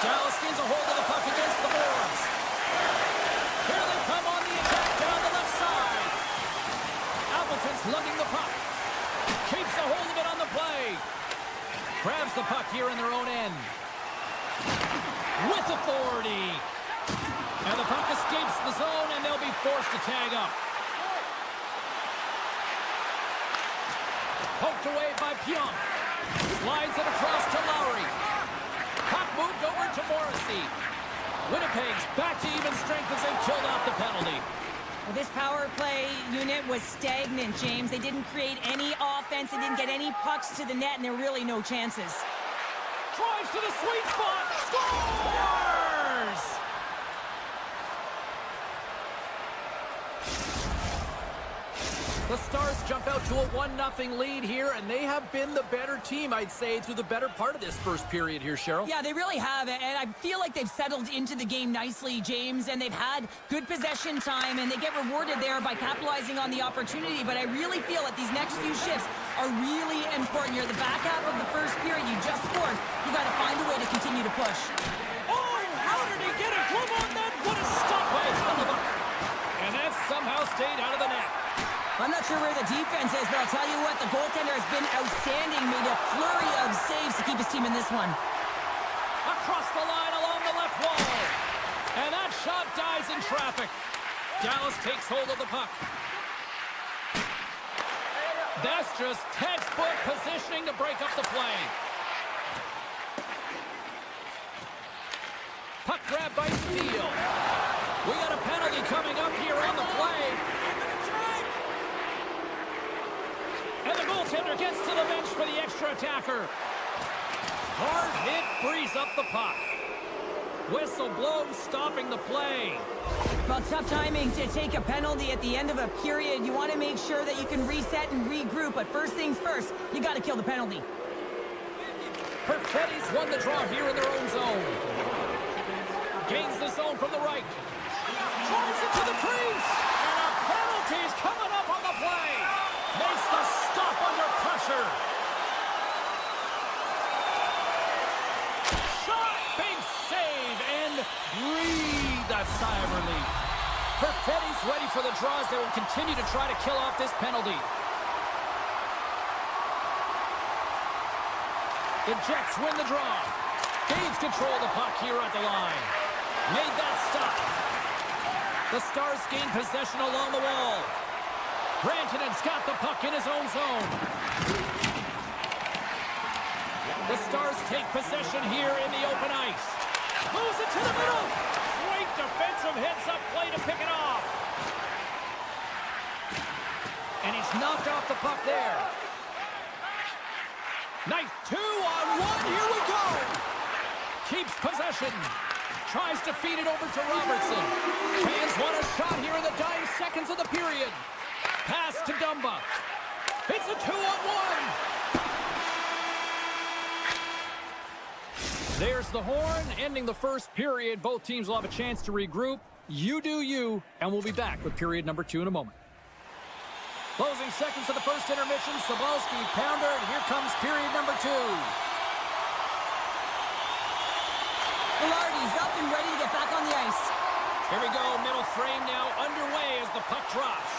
Dallas gains a hold of the puck against the boards. Here they come on the attack down the left side. Appleton's lugging the puck. Keeps a hold of it on the play. Grabs the puck here in their own end. With authority. And the puck escapes the zone, and they'll be forced to tag up. Poked away by Pionk. Slides it across to Lowry. Puck moved over to Morrissey. Winnipeg's back to even strength as they killed out the penalty. Well, this power play unit was stagnant, James. They didn't create any offense. They didn't get any pucks to the net, and there were really no chances. Drives to the sweet spot. Scores! The Stars jump out to a 1-0 lead here, and they have been the better team, I'd say, through the better part of this first period here, Cheryl. Yeah, they really have, and I feel like they've settled into the game nicely, James, and they've had good possession time, and they get rewarded there by capitalizing on the opportunity, but I really feel that these next few shifts are really important. You're the back half of the first period. You just scored. You got to find a way to continue to push. Oh, how did he get a glove on that? What a stop by Tampa. And that somehow stayed out of the net. I'm not sure where the defense is, but I'll tell you what, the goaltender has been outstanding, made a flurry of saves to keep his team in this one. Across the line along the left wall. And that shot dies in traffic. Dallas takes hold of the puck. That's just textbook positioning to break up the play. Puck grab by Steele. We got a penalty coming up here on the play. And the goaltender gets to the bench for the extra attacker. Hard hit frees up the puck. Whistle blows, stopping the play. Well, tough timing to take a penalty at the end of a period. You want to make sure that you can reset and regroup, but first things first, you got to kill the penalty. Perfetti's won the draw here in their own zone. Gains the zone from the right. Drives it to the crease. And a penalty's coming up on the play. Makes the stop under pressure. Shot, big save, and breathe a sigh of relief. Perfetti's ready for the draws. They will continue to try to kill off this penalty. The Jets win the draw. Gains control of the puck here at the line. Made that stop. The Stars gain possession along the wall. Grantonen's got the puck in his own zone. The Stars take possession here in the open ice. Moves it to the middle. Great defensive heads-up play to pick it off. And he's knocked off the puck there. Nice 2-on-1. Here we go. Keeps possession. Tries to feed it over to Robertson. Fans want a shot here in the dying seconds of the period. Pass to Dumba. It's a 2-on-1. There's the horn, ending the first period. Both teams will have a chance to regroup. You do you, and we'll be back with period number 2 in a moment. Closing seconds of the first intermission. Sobolski, pounder, and here comes period number 2. Velarde's up and ready to get back on the ice. Here we go, middle frame now underway as the puck drops.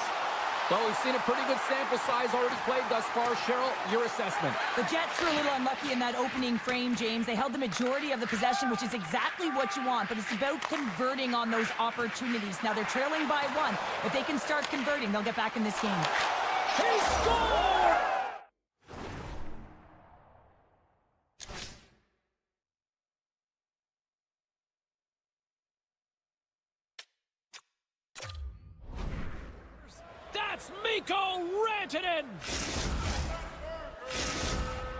Well, we've seen a pretty good sample size already played thus far. Cheryl, your assessment. The Jets were a little unlucky in that opening frame, James. They held the majority of the possession, which is exactly what you want, but it's about converting on those opportunities. Now they're trailing by 1. If they can start converting, they'll get back in this game. He scored! That's Mikko Rantanen!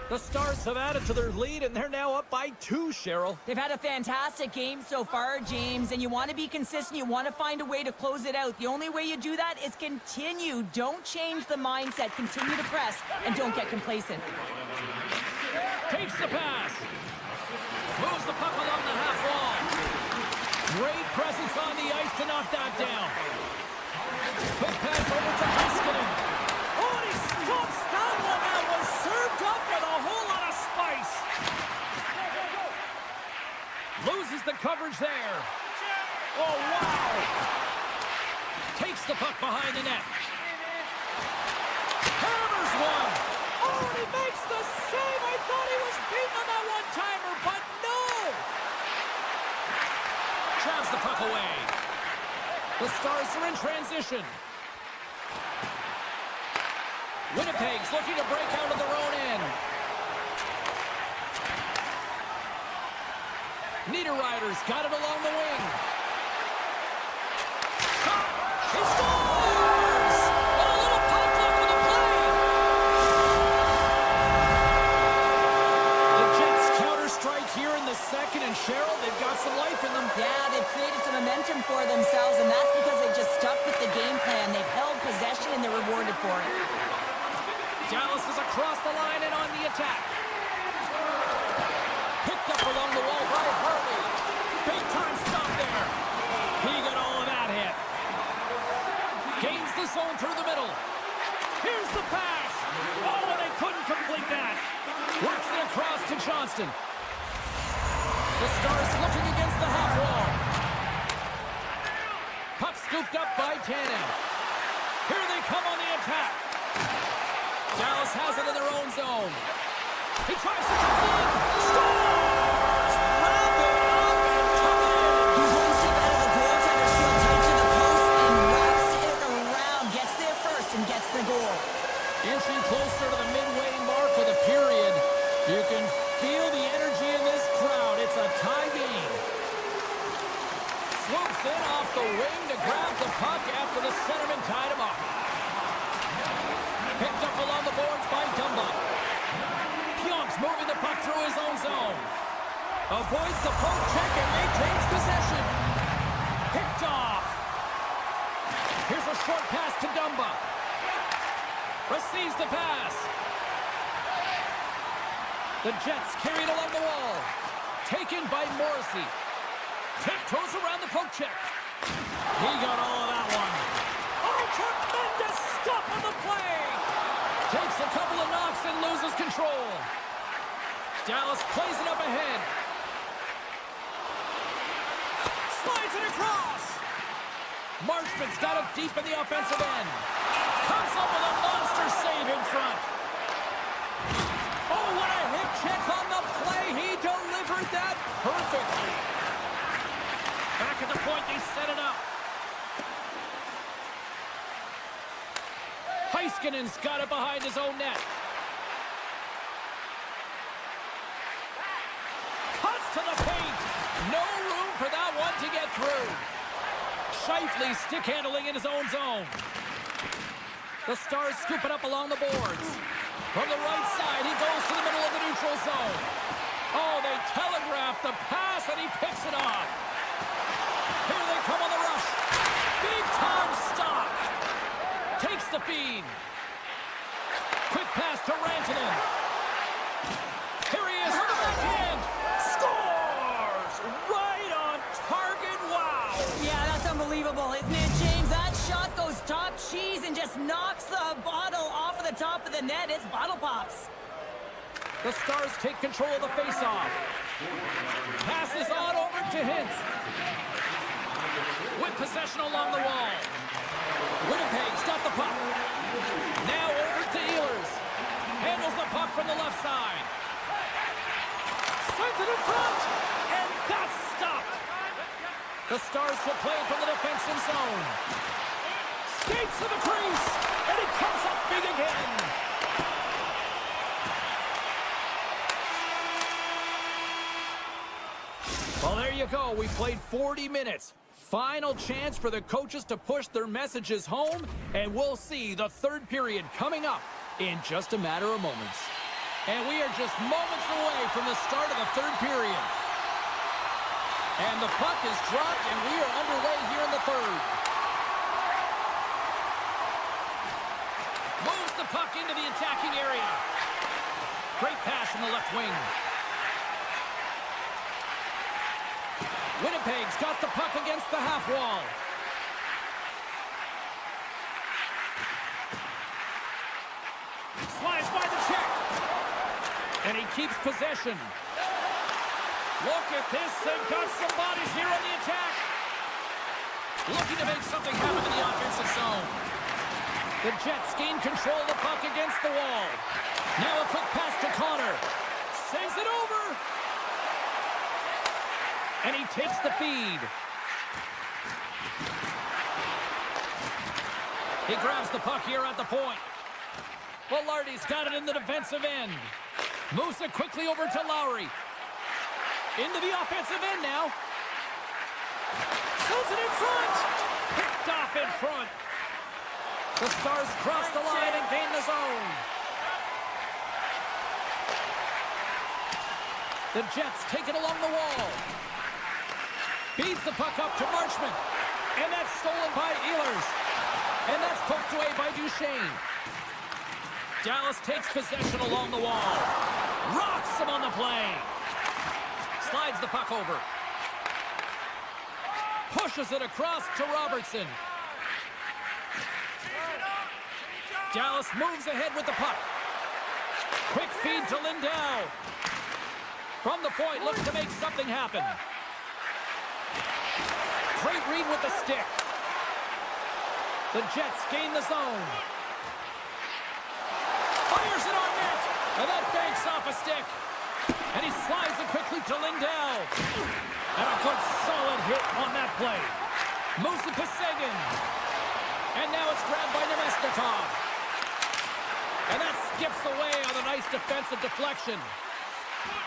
The Stars have added to their lead, and they're now up by 2, Cheryl. They've had a fantastic game so far, James, and you want to be consistent. You want to find a way to close it out. The only way you do that is continue. Don't change the mindset. Continue to press, and don't get complacent. Takes the pass. Moves the puck along the half wall. Great presence on the ice to knock that down. Quick pass over to Heiskanen. Oh, and he stops that one. That was served up with a whole lot of spice. Loses the coverage there. Oh, wow. Takes the puck behind the net. Hammers one. Oh, and he makes the save. I thought he was beaten on that one-timer, but no. Drives the puck away. The Stars are in transition. Winnipeg's looking to break out of their own end. Niederreiter's got it along the wing. Shot! He scores! And a little pop luck with the play. The Jets counter-strike here in the second, and Cheryl, they've got some life in them. Yeah, they've created some momentum for themselves, and that's because they've just stuck with the game plan. They've held possession, and they're rewarded for it. Dallas is across the line and on the attack. Picked up along the wall by Harvey. Big time stop there. He got all of that hit. Gains the zone through the middle. Here's the pass. Oh, and they couldn't complete that. Works it across to Johnston. The Stars looking against the half wall. Puck scooped up by Tannen. Here they come on the attack. Dallas has it in their own zone. He tries to tuck it in. Scores! Wrap it up and tuck it in. He's one step out of the goaltender, sealed tight to the post, and wraps it around. Gets there first and gets the goal. Inching closer to the midway mark of the period. You can feel the energy in this crowd. It's a tie game. Swoops in off the wing to grab the puck after the centerman tied him up. Picked up along the boards by Dumba. Pionk's moving the puck through his own zone. Avoids the poke check and maintains possession. Picked off. Here's a short pass to Dumba. Receives the pass. The Jets carried along the wall. Taken by Morrissey. Tiptoes around the poke check. He got all of that one. Oh, tremendous stop on the play. Takes a couple of knocks and loses control. Dallas plays it up ahead. Slides it across. Marshman's got it deep in the offensive end. Comes up with a monster save in front. Oh, what a hip check on the play. He delivered that perfectly. Back at the point, they set it up. Heiskanen's got it behind his own net. Cuts to the paint. No room for that one to get through. Shifley stick handling in his own zone. The Stars scoop it up along the boards. From the right side, he goes to the middle of the neutral zone. Oh, they telegraph the pass, and he picks it off. Here they come on the rush. Big time stop. Takes the feed. Quick pass to Rantanen. Here he is on the backhand. Scores! Right on target. Wow. Yeah, that's unbelievable, isn't it, James? That shot goes top cheese and just knocks the bottle off of the top of the net. It's bottle pops. The Stars take control of the faceoff. Passes on over to Hintz. With possession along the wall. Winnipeg's got the puck. Now over to Ehlers. Handles the puck from the left side. Sends it in front. And that's stopped. The Stars will play from the defensive zone. Skates to the crease. And it comes up big again. Well, there you go. We played 40 minutes. Final chance for the coaches to push their messages home, and we'll see the third period coming up in just a matter of moments. And we are just moments away from the start of the third period. And the puck is dropped, and we are underway here in the third. Moves the puck into the attacking area. Great pass from the left wing. Winnipeg's got the puck against the half wall. Slides by the check. And he keeps possession. Look at this. They've got some bodies here on the attack. Looking to make something happen in the offensive zone. The Jets gain control of the puck against the wall. Now a quick pass to Connor. Sends it over. And he takes the feed. He grabs the puck here at the point. Velarde's got it in the defensive end. Moves it quickly over to Lowry. Into the offensive end now. Sends it in front. Picked off in front. The Stars cross the line and gain the zone. The Jets take it along the wall. Feeds the puck up to Marchman. And that's stolen by Ehlers. And that's poked away by Duchesne. Dallas takes possession along the wall. Rocks him on the play. Slides the puck over. Pushes it across to Robertson. Dallas moves ahead with the puck. Quick feed to Lindell. From the point, looks to make something happen. Great read with the stick. The Jets gain the zone. Fires it on net. And that banks off a stick. And he slides it quickly to Lindell. And a good solid hit on that play. Moves it to Seguin. And now it's grabbed by Nemesnikov. And that skips away on a nice defensive deflection.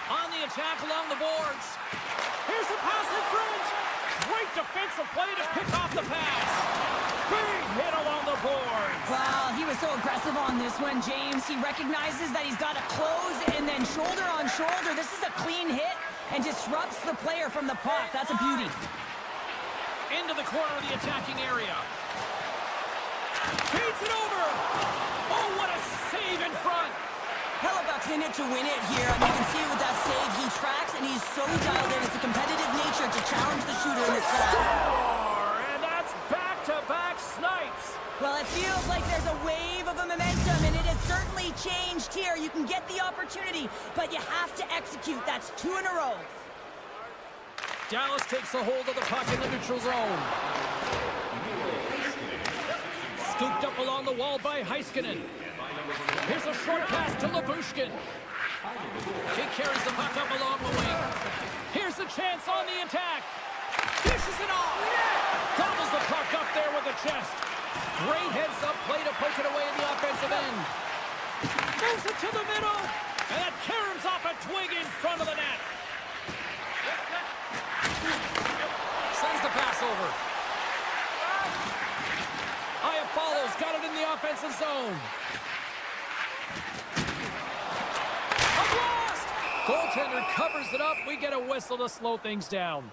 On the attack along the boards. Here's a pass in front. Great defensive play to pick off the pass. Big hit along the boards. Wow, he was so aggressive on this one, James. He recognizes that he's got to close and then shoulder on shoulder. This is a clean hit. and disrupts the player from the puck. That's a beauty. Into the corner of the attacking area. Feeds it over. Oh, what a save in front. Hellebuck's in it to win it here. I mean, you can see it with that save. He tracks, and he's so dialed in. It's a competitive nature to challenge the shooter in this spot. Score! And that's back-to-back snipes. Well, it feels like there's a wave of a momentum, and it has certainly changed here. You can get the opportunity, but you have to execute. That's 2 in a row. Dallas takes a hold of the puck in the neutral zone. Scooped up along the wall by Heiskanen. Here's a short pass to Labushkin. He carries the puck up along the wing. Here's a chance on the attack. Dishes it off. Gobbles the puck up there with the chest. Great heads-up play to poke it away in the offensive end. Moves it to the middle. And that caroms off a twig in front of the net. Sends the pass over. Aya follows. Got it in the offensive zone. A blast! Goaltender covers it up. We get a whistle to slow things down.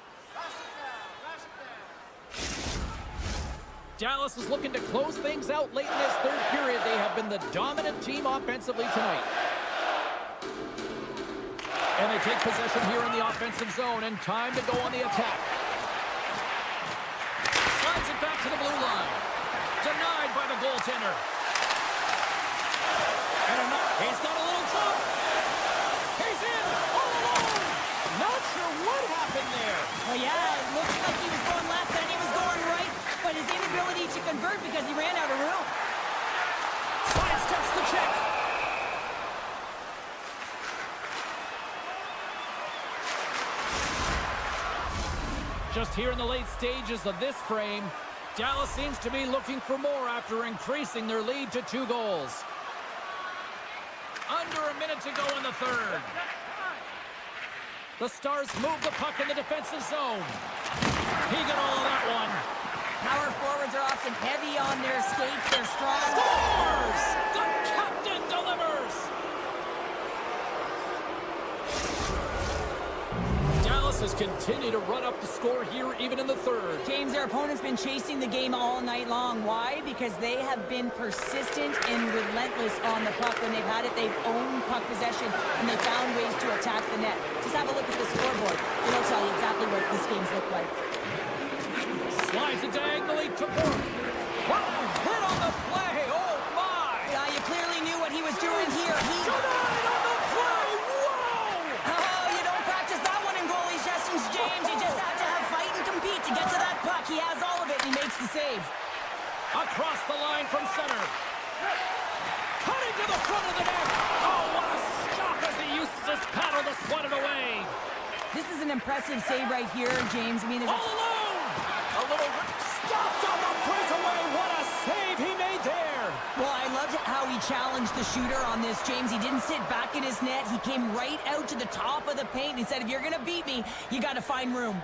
Dallas is looking to close things out late in this third period. They have been the dominant team offensively tonight. And they take possession here in the offensive zone, and time to go on the attack. Slides it back to the blue line. Denied by the goaltender. And he's got a little jump. He's in all alone. Not sure what happened there. Well, yeah, it looks like he was going left and he was going right, but his inability to convert because he ran out of room. Sidesteps the check. Just here in the late stages of this frame, Dallas seems to be looking for more after increasing their lead to 2 goals. Under a minute to go in the third. The Stars move the puck in the defensive zone. He got all of that one. Power forwards are often heavy on their skates. They're strong. Scores! The captain delivers! Dallas has continued to run up the score here even in the third. James, their opponent's been chasing the game all night long. Why? Because they have been persistent and relentless on the puck. When they've had it, they've owned puck possession, and they found ways to attack the net. Just have a look at the scoreboard. It'll tell you exactly what this game's look like. Slides it diagonally to Bork. What a hit on the play! Oh, my! Yeah, you clearly knew what he was doing here. Denied on the play! Whoa! Oh, you don't practice that one in goalie sessions, James. You just have to have fight and compete to get to that puck. He has all of it, and he makes the save. Across the line from center. Cutting to the front of the net. Oh, what a stop as he uses his paddle to swat it away. This is an impressive save right here, James. I mean, there's All alone! A little stopped on the breakaway. What a save he made there. Well, I loved how he challenged the shooter on this, James. He didn't sit back in his net. He came right out to the top of the paint. He said, if you're going to beat me, you got to find room.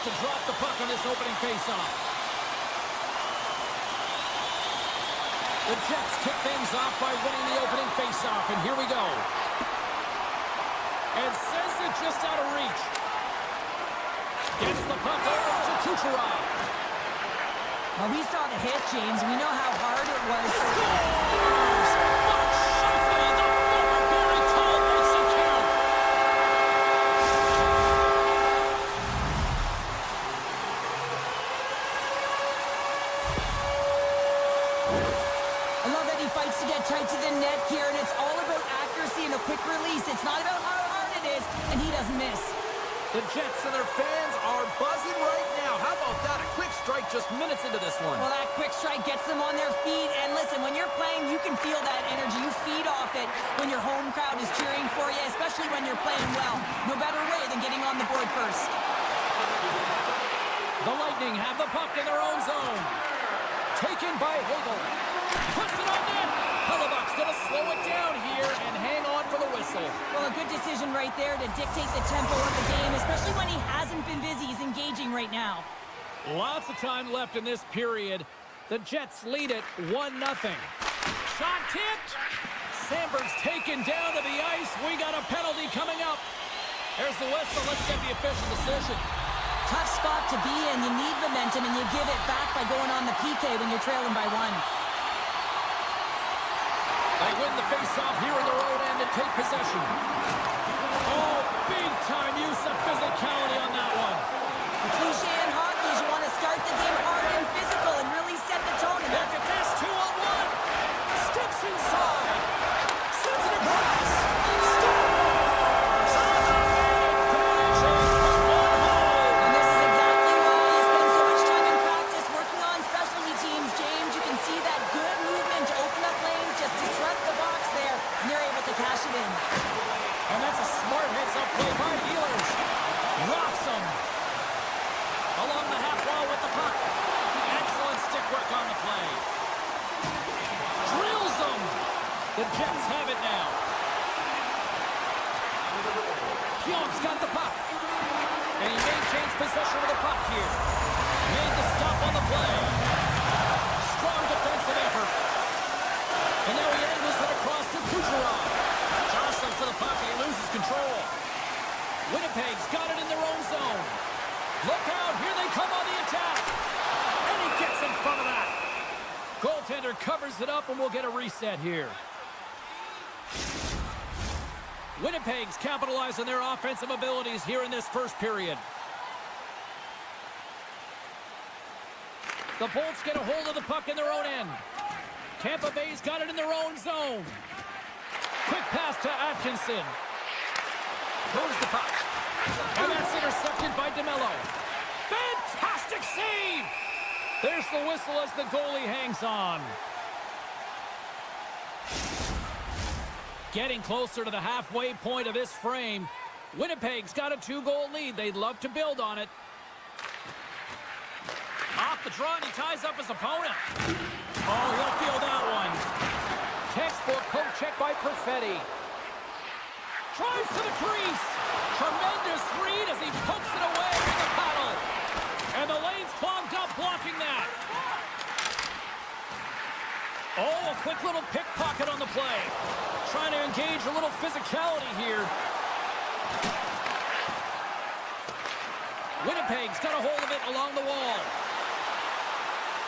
to drop the puck on this opening faceoff. The Jets kick things off by winning the opening faceoff, and here we go. And sends it just out of reach. Gets the puck over to Kucherov. Well, we saw the hit, James. We know how hard it was. Scores! Mark Scheifele, the former Barry Cole, makes it count. I love that he fights to get tight to the net here, and it's all about accuracy and a quick release. It's not about how hard it is, and he doesn't miss. The Jets and their fans are buzzing right now. How about that? A quick strike just minutes into this one. Well, that quick strike gets them on their feet. And listen, when you're playing, you can feel that energy. You feed off it when your home crowd is cheering for you, especially when you're playing well. No better way than getting on the board first. The Lightning have the puck in their own zone. Taken by Hagel. Puts it on net. Hellebuck's going to slow it down here and hang on for the whistle. Well, a good decision right there to dictate the tempo of the game, especially when he hasn't been busy. He's engaging right now. Lots of time left in this period. The Jets lead it 1-0. Shot tipped. Sandberg's taken down to the ice. We got a penalty coming up. There's the whistle. Let's get the official decision. Tough spot to be in. You need momentum, and you give it back by going on the PK when you're trailing by 1. They win the face-off here in their own end and take possession. Oh, big-time use of physicality on that one. The cliche in hockey is you want to start the game hard and physical and really set the tone. Look at this, 2-on-1. Steps inside. Sends it across. Scores! And finishes with 1 goal. And this is exactly why you spend so much time in practice working on specialty teams, James. You can see that good movement to open up lanes, just disrupt the box there, and they're able to cash it in. And that's a smart heads-up play by Ehlers. Rocks him. Along the half wall with the puck. Excellent stick work on the play. Drills him. The Jets have it now. Pionk's got the puck. And he maintains possession of the puck here. Made the stop on the play. Strong defensive effort. And now he angles it across to Kucherov. Jostling for the puck and he loses control. Winnipeg's got it in their own zone. Look out, here they come on the attack. And he gets in front of that. Goaltender covers it up and we'll get a reset here. Winnipeg's capitalizing their offensive abilities here in this first period. The Bolts get a hold of the puck in their own end. Tampa Bay's got it in their own zone. Quick pass to Atkinson. Moves the puck. And that's intercepted by DeMello. Fantastic save! There's the whistle as the goalie hangs on. Getting closer to the halfway point of this frame. Winnipeg's got a 2-goal lead. They'd love to build on it. Off the draw and he ties up his opponent. Oh, he'll feel that one. Textbook poke check by Perfetti. Drives to the crease. Tremendous read as he pokes it away with the paddle. And the lane's clogged up blocking that. Oh, a quick little pickpocket on the play. Trying to engage a little physicality here. Winnipeg's got a hold of it along the wall.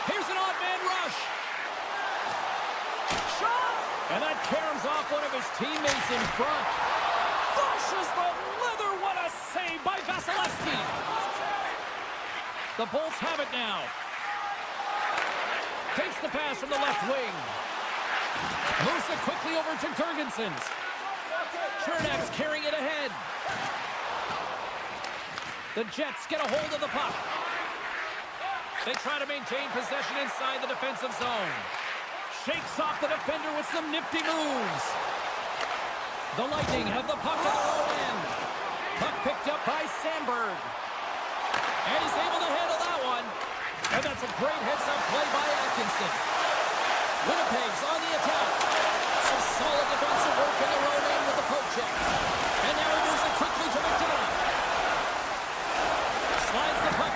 Here's an odd man rush. Shot! And that caroms off one of his teammates in front. Flushes the leather. What a save by Vasilevsky. The Bolts have it now. Takes the pass from the left wing. Moves it quickly over to Gergensons. Chernak's carrying it ahead. The Jets get a hold of the puck. They try to maintain possession inside the defensive zone. Shakes off the defender with some nifty moves. The Lightning have the puck at their own end. Puck picked up by Sandberg. And he's able to handle that one. And that's a great heads-up play by Atkinson. Winnipeg's on the attack. Some solid defensive work in their own end with the poke check. And now he moves it quickly to McDonough. Slides the puck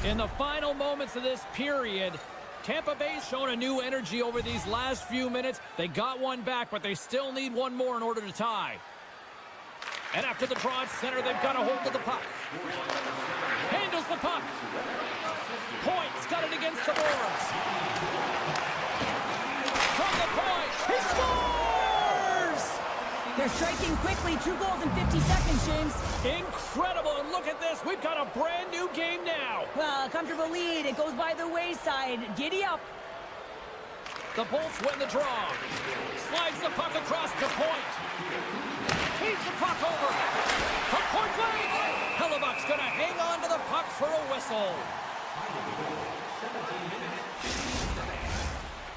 In the final moments of this period, Tampa Bay's shown a new energy over these last few minutes. They got one back, but they still need one more in order to tie. And after the draw at center, they've got a hold of the puck. Handles the puck. Point's got it against the boards. From the point, he scores! They're striking quickly. 2 goals in 50 seconds, James. Incredible, and look at this. We've got a brand new game now. Well, a comfortable lead. It goes by the wayside. Giddy up. The Bolts win the draw. Slides the puck across to point. Feeds the puck over. From point blank. Hellebuck's going to hang on to the puck for a whistle.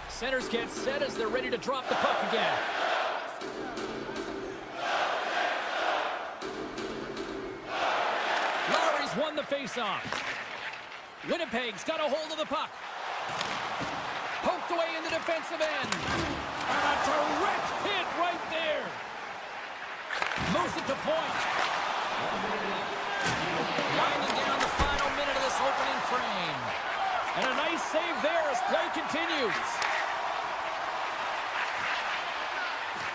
Centers get set as they're ready to drop the puck again. Lowry's won the faceoff. Winnipeg's got a hold of the puck. Poked away in the defensive end. And a direct hit right there. Moves it to point. Winding down the final minute of this opening frame. And a nice save there as play continues.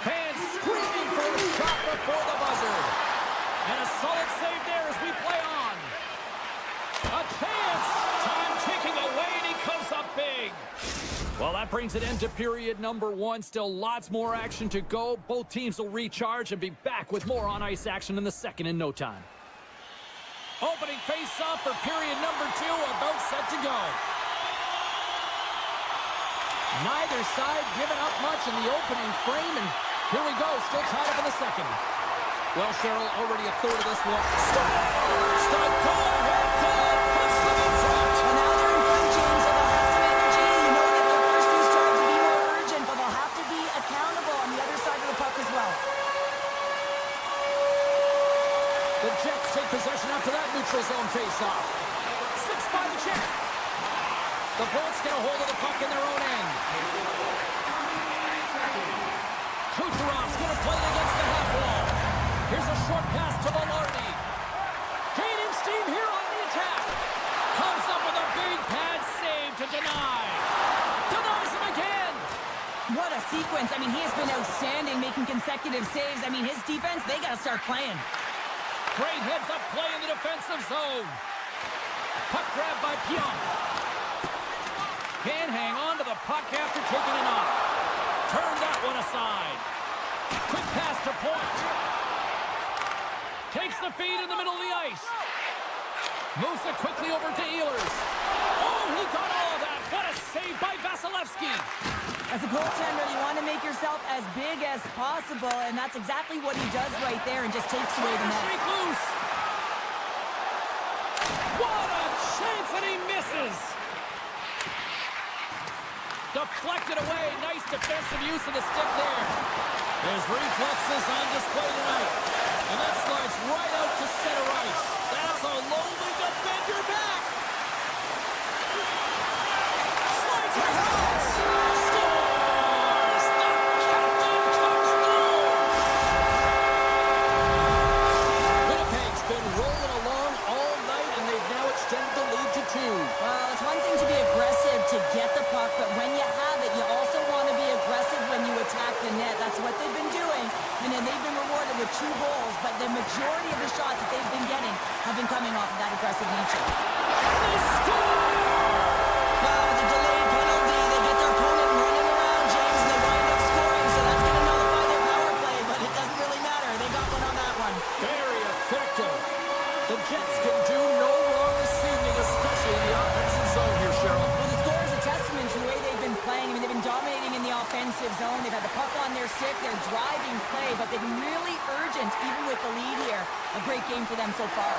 Fans screaming for the shot before the buzzer. And a solid save there as we play on. A chance. Time ticking away and he comes up big. Well, that brings an end to period number 1. Still lots more action to go. Both teams will recharge and be back with more on-ice action in the second in no time. Opening face-off for period number 2, about set to go. Neither side giving up much in the opening frame, and here we go, still tied up in the second. Well, Cheryl, already a third of this one. Scores! The go-ahead goal puts them in front. Well, now they're in front, James, so they'll have some energy. You know that their first two starts will be more urgent, but they'll have to be accountable on the other side of the puck as well. The Jets take possession after that neutral zone face-off. 6 by the Jet. The Bolts get a hold of the puck in their own end. Kucherov's going to play it against the half wall. Here's a short pass to Velarde. Gaining steam here on the attack. Comes up with a big pad save to deny. Denies him again. What a sequence. I mean, he has been outstanding making consecutive saves. I mean, his defense, they got to start playing. Great heads-up play in the defensive zone. Puck grab by Pionk. Can't hang on to the puck after taking a knock. Turn that one aside. Quick pass to point. Takes the feed in the middle of the ice. Moves it quickly over to Ehlers. Oh, he got all of that. What a save by Vasilevsky. As a goaltender, you want to make yourself as big as possible, and that's exactly what he does right there and just takes away the net. Shake loose. What a chance, and he misses. Deflected away. Nice defensive use of the stick there. His reflexes on display tonight. And that slides right out to center ice. That's a lonely defender back. Slides across. Scores! The captain comes through. Winnipeg's been rolling along all night, and they've now extended the lead to 2. Well, it's one thing to be aggressive to get the puck, but when you have it, you also want to be aggressive when you attack the net. That's what they've been doing, and then they've been rewarded with 2 goals, but the majority of the shots that they've been getting have been coming off of that aggressive nature. They score! Well, with the delayed penalty, they get their opponent running around, James, and they wind up scoring, so that's going to nullify their power play, but it doesn't really matter. They got one on that one. Very effective. The Jets can do no wrong this evening, especially in the offensive zone here, Cheryl. Well, the score is a testament to the way they've been playing. I mean, they've been dominating in the offensive zone. They've had the puck on their stick. They're driving play, but they've been really urgent, even with the lead here. A great game for them so far.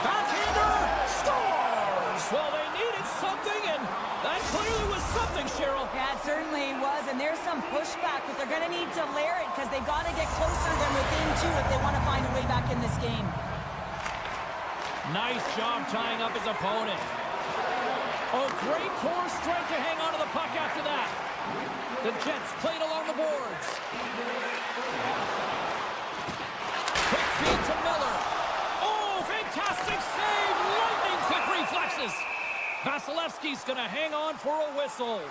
Backhander scores! Well, they needed something, and that clearly was something, Cheryl. Yeah, it certainly was, and there's some pushback, but they're going to need to layer it because they've got to get closer than within 2 if they want to find a way back in this game. Nice job tying up his opponent. Oh, great core strength to hang on to the puck after that. The Jets played along the boards. Quick feed to Miller. Oh, fantastic save! Lightning quick reflexes. referee's going to hang on for a whistle.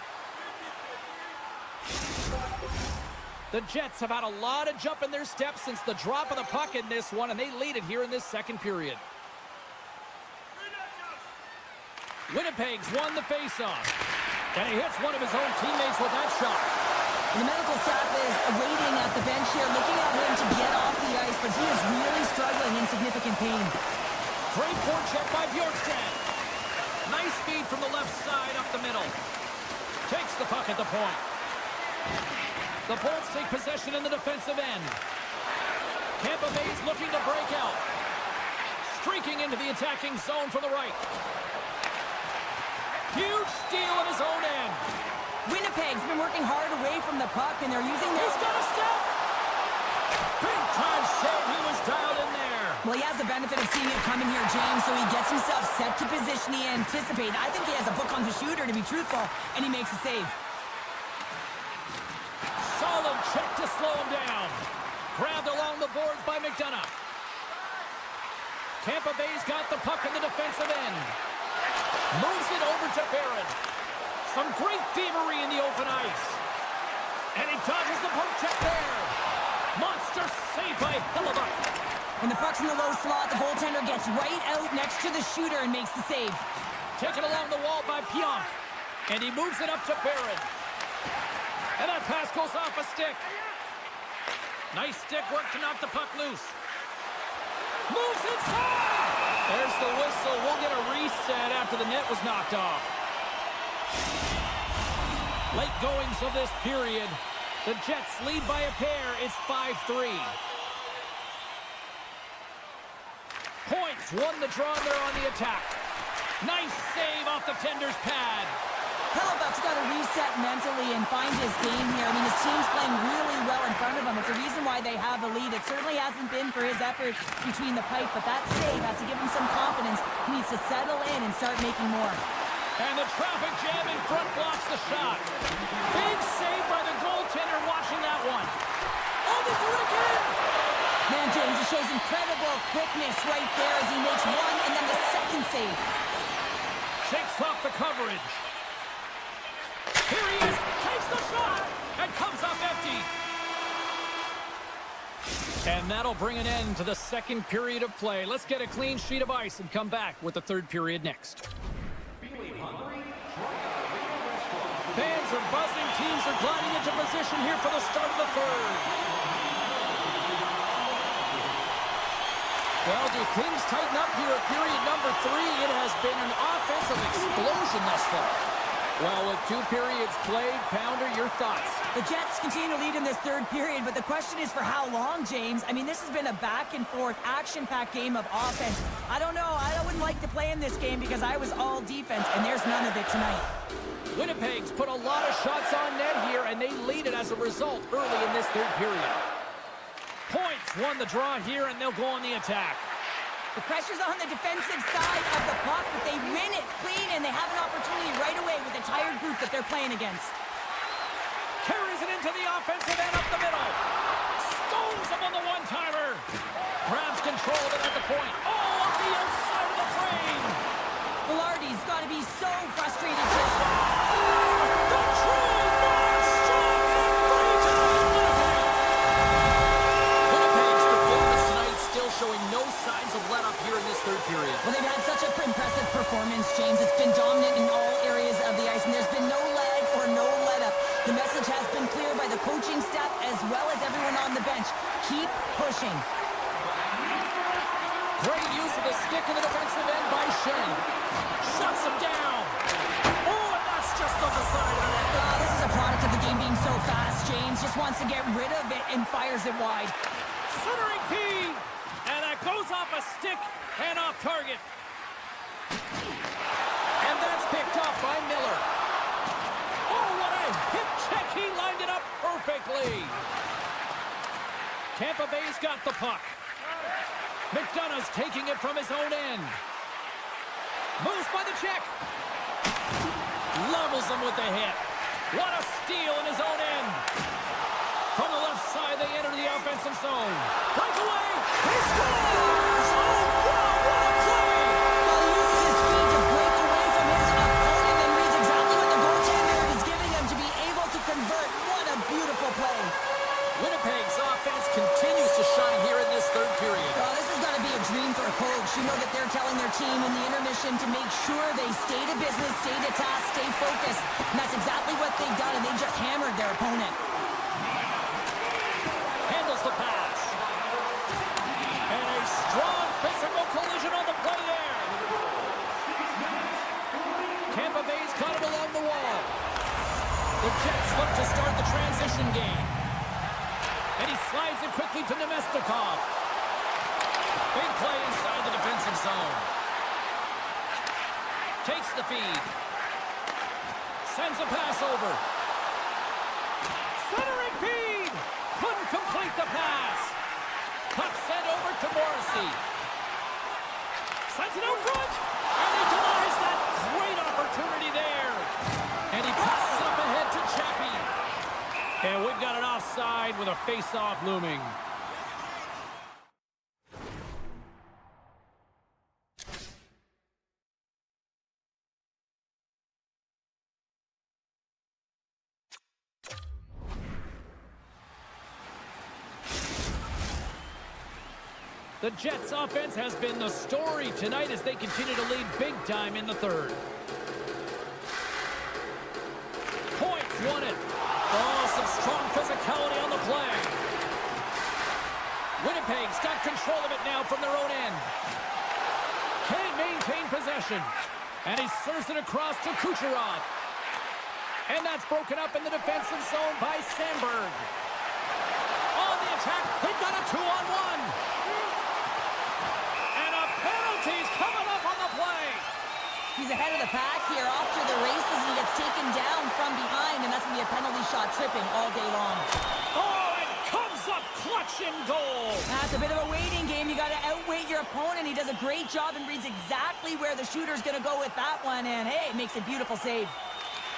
The Jets have had a lot of jump in their steps since the drop of the puck in this one, and they lead it here in this second period. Winnipeg's won the faceoff. And he hits one of his own teammates with that shot. The medical staff is waiting at the bench here, looking at him to get off the ice, but he is really struggling in significant pain. Great forecheck by Bjorkstrand. Nice feed from the left side up the middle. Takes the puck at the point. The Bolts take possession in the defensive end. Tampa Bay's looking to break out. Streaking into the attacking zone from the right. Huge steal in his own end. Winnipeg's been working hard away from the puck, and they're using this. He's got a step. Big time save. He was dialed in there. Well, he has the benefit of seeing it coming here, James, so he gets himself set to position he anticipated. I think he has a book on the shooter, to be truthful, and he makes a save. Solid check to slow him down. Grabbed along the boards by McDonough. Tampa Bay's got the puck in the defensive end. Moves it over to Barron. Some great thievery in the open ice. And he dodges the poke check there. Monster save by Hellebuyck. When the puck's in the low slot, the goaltender gets right out next to the shooter and makes the save. Taken along the wall by Pionk. And he moves it up to Barron. And that pass goes off a stick. Nice stick work to knock the puck loose. Moves inside! There's the whistle. We'll get a reset after the net was knocked off. Late goings of this period. The Jets lead by a pair. It's 5-3. Points won the draw there on the attack. Nice save off the tender's pad. Hellebuyck's got to reset mentally and find his game here. I mean, his team's playing really well in front of him. It's a reason why they have the lead. It certainly hasn't been for his efforts between the pipe, but that save has to give him some confidence. He needs to settle in and start making more. And the traffic jam in front blocks the shot. Big save by the goaltender watching that one. Oh, they do it again! Man, James, it shows incredible quickness right there as he makes one and then the second save. Shakes off the coverage. Here he is, takes the shot, and comes up empty. And that'll bring an end to the second period of play. Let's get a clean sheet of ice and come back with the third period next. Fans are buzzing. Teams are gliding into position here for the start of the third. Well, do things tighten up here at period number 3? It has been an offensive explosion thus far. Well, with 2 periods played, Pounder, your thoughts? The Jets continue to lead in this third period, but the question is for how long, James? I mean, this has been a back-and-forth, action-packed game of offense. I don't know. I wouldn't like to play in this game because I was all defense, and there's none of it tonight. Winnipeg's put a lot of shots on net here, and they lead it as a result early in this third period. Points won the draw here, and they'll go on the attack. The pressure's on the defensive side of the puck, but they win it clean, and they have an opportunity right away with a tired group that they're playing against. Carries it into the offensive end up the middle. Stones him on the one-timer. Grabs control of it at the point. Oh, off the outside of the frame. Velarde's got to be so frustrated. The true North Strong Winnipeg's performance tonight still showing no signs of let-up here in this third period. Well, they've had such an impressive performance, James. It's been dominant in all areas of the ice, and there's been no lag or no let-up. The message has been clear by the coaching staff as well as everyone on the bench. Keep pushing. Great use of the stick in the defensive end by Shen. Shuts him down. Oh, and that's just on the side of the net. This is a product of the game being so fast. James just wants to get rid of it and fires it wide. Centering feed. And that goes off a stick and off target. And that's picked up by Miller. Oh, what a hip check. He lined it up perfectly. Tampa Bay's got the puck. McDonough's taking it from his own end. Moves by the check. Levels him with the hit. What a steal in his own end. From the left side, they enter the offensive zone. Breakaway. He scores! Oh, wow, what a play! Well, he uses his speed to break away from his opponent and coach. You know that they're telling their team in the intermission to make sure they stay to business, stay to task, stay focused. And that's exactly what they've done, and they just hammered their opponent. Handles the pass. And a strong physical collision on the play there. Tampa Bay's caught it along the wall. The Jets look to start the transition game. And he slides it quickly to Nemestikov. Big play inside the defensive zone. Takes the feed. Sends a pass over. Centering feed. Couldn't complete the pass. Puck sent over to Morrissey. Sends it out front. And he denies that great opportunity there. And he passes up ahead to Chaffee. And we've got an offside with a face-off looming. The Jets' offense has been the story tonight as they continue to lead big time in the third. Points won it. Oh, some strong physicality on the play. Winnipeg's got control of it now from their own end. Can't maintain possession. And he serves it across to Kucherov. And that's broken up in the defensive zone by Sandberg. On the attack, they've got a 2-on-1. He's coming up on the play. He's ahead of the pack here, off to the races, and he gets taken down from behind, and that's going to be a penalty shot tripping all day long. Oh, and comes up clutch in goal. That's a bit of a waiting game. You got to outweight your opponent. He does a great job and reads exactly where the shooter's going to go with that one, and hey, makes a beautiful save.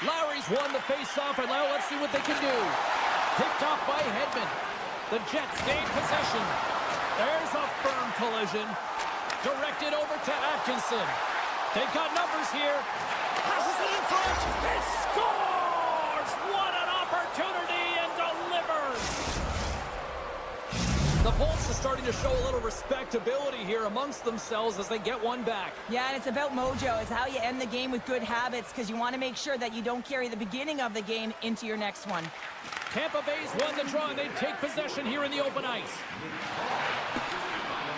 Lowry's won the face-off, and now let's see what they can do. Picked off by Hedman. The Jets gain possession. There's a firm collision. Directed over to Atkinson. They've got numbers here. Passes it in front. He scores! What an opportunity and delivers! The Bolts are starting to show a little respectability here amongst themselves as they get one back. Yeah, and it's about mojo. It's how you end the game with good habits because you want to make sure that you don't carry the beginning of the game into your next one. Tampa Bay's won the draw and they take possession here in the open ice.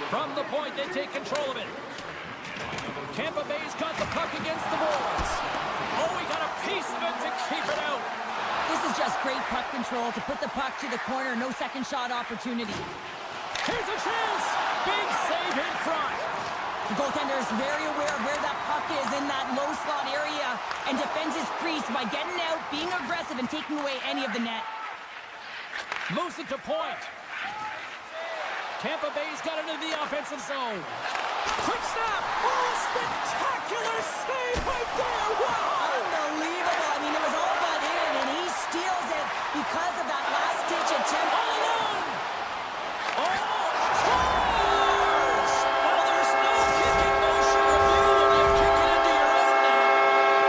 From the point, they take control of it. Tampa Bay's got the puck against the boards. Oh, he got a piece of it to keep it out. This is just great puck control to put the puck to the corner. No second shot opportunity. Here's a chance. Big save in front. The goaltender is very aware of where that puck is in that low slot area and defends his crease by getting out, being aggressive, and taking away any of the net. Moves it to point. Tampa Bay's got it into the offensive zone. Quick snap! Oh, spectacular save right there! Wow! Unbelievable. I mean, it was all but in, and he steals it because of that last-ditch attempt. All alone! Oh! Scores! Well, there's no kicking motion review when you kick it into your own net.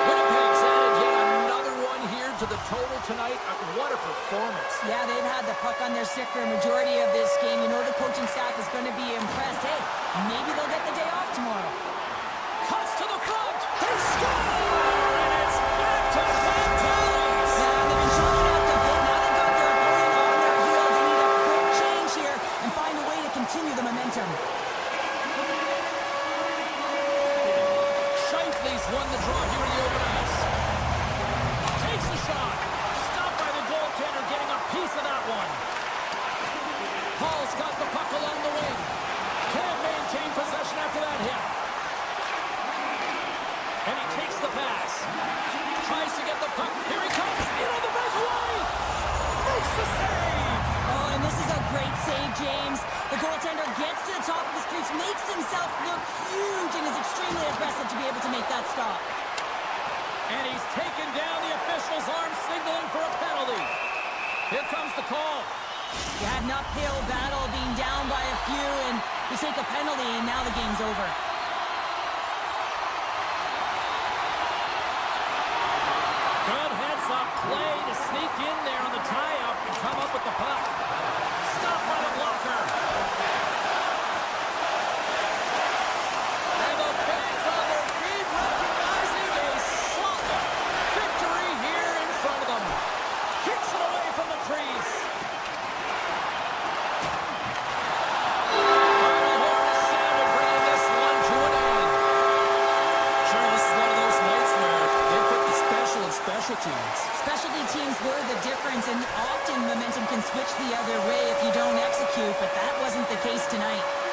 Winnipeg's added yet another one here to the total tonight. What a performance. Yeah, they've had the puck on their stick for a majority of this game. You know the coaching staff is going to be impressed. Hey, maybe they'll get the day off tomorrow. Cuts to the front. They score! And it's back-to-back tallies. Yeah, they've been showing out the bit. Now they've got their opponent on their heels. They need a quick change here and find a way to continue the momentum. Shifley's won the draw here in the open ice. Takes the shot. Goaltender getting a piece of that one. Paul's got the puck along the wing. Can't maintain possession after that hit. And he takes the pass. Tries to get the puck. Here he comes. In on the breakaway. Makes the save. Oh, and this is a great save, James. The goaltender gets to the top of his crease, makes himself look huge, and is extremely aggressive to be able to make that stop. And he's taken down the official's arm, signaling for a penalty. Here comes the call. You had an uphill battle, being down by a few, and you take a penalty, and now the game's over. Good heads-up play to sneak in there on the tie-up and come up with the puck. Stopped by the blocker. special teams. Specialty teams were the difference, and often momentum can switch the other way if you don't execute, but that wasn't the case tonight.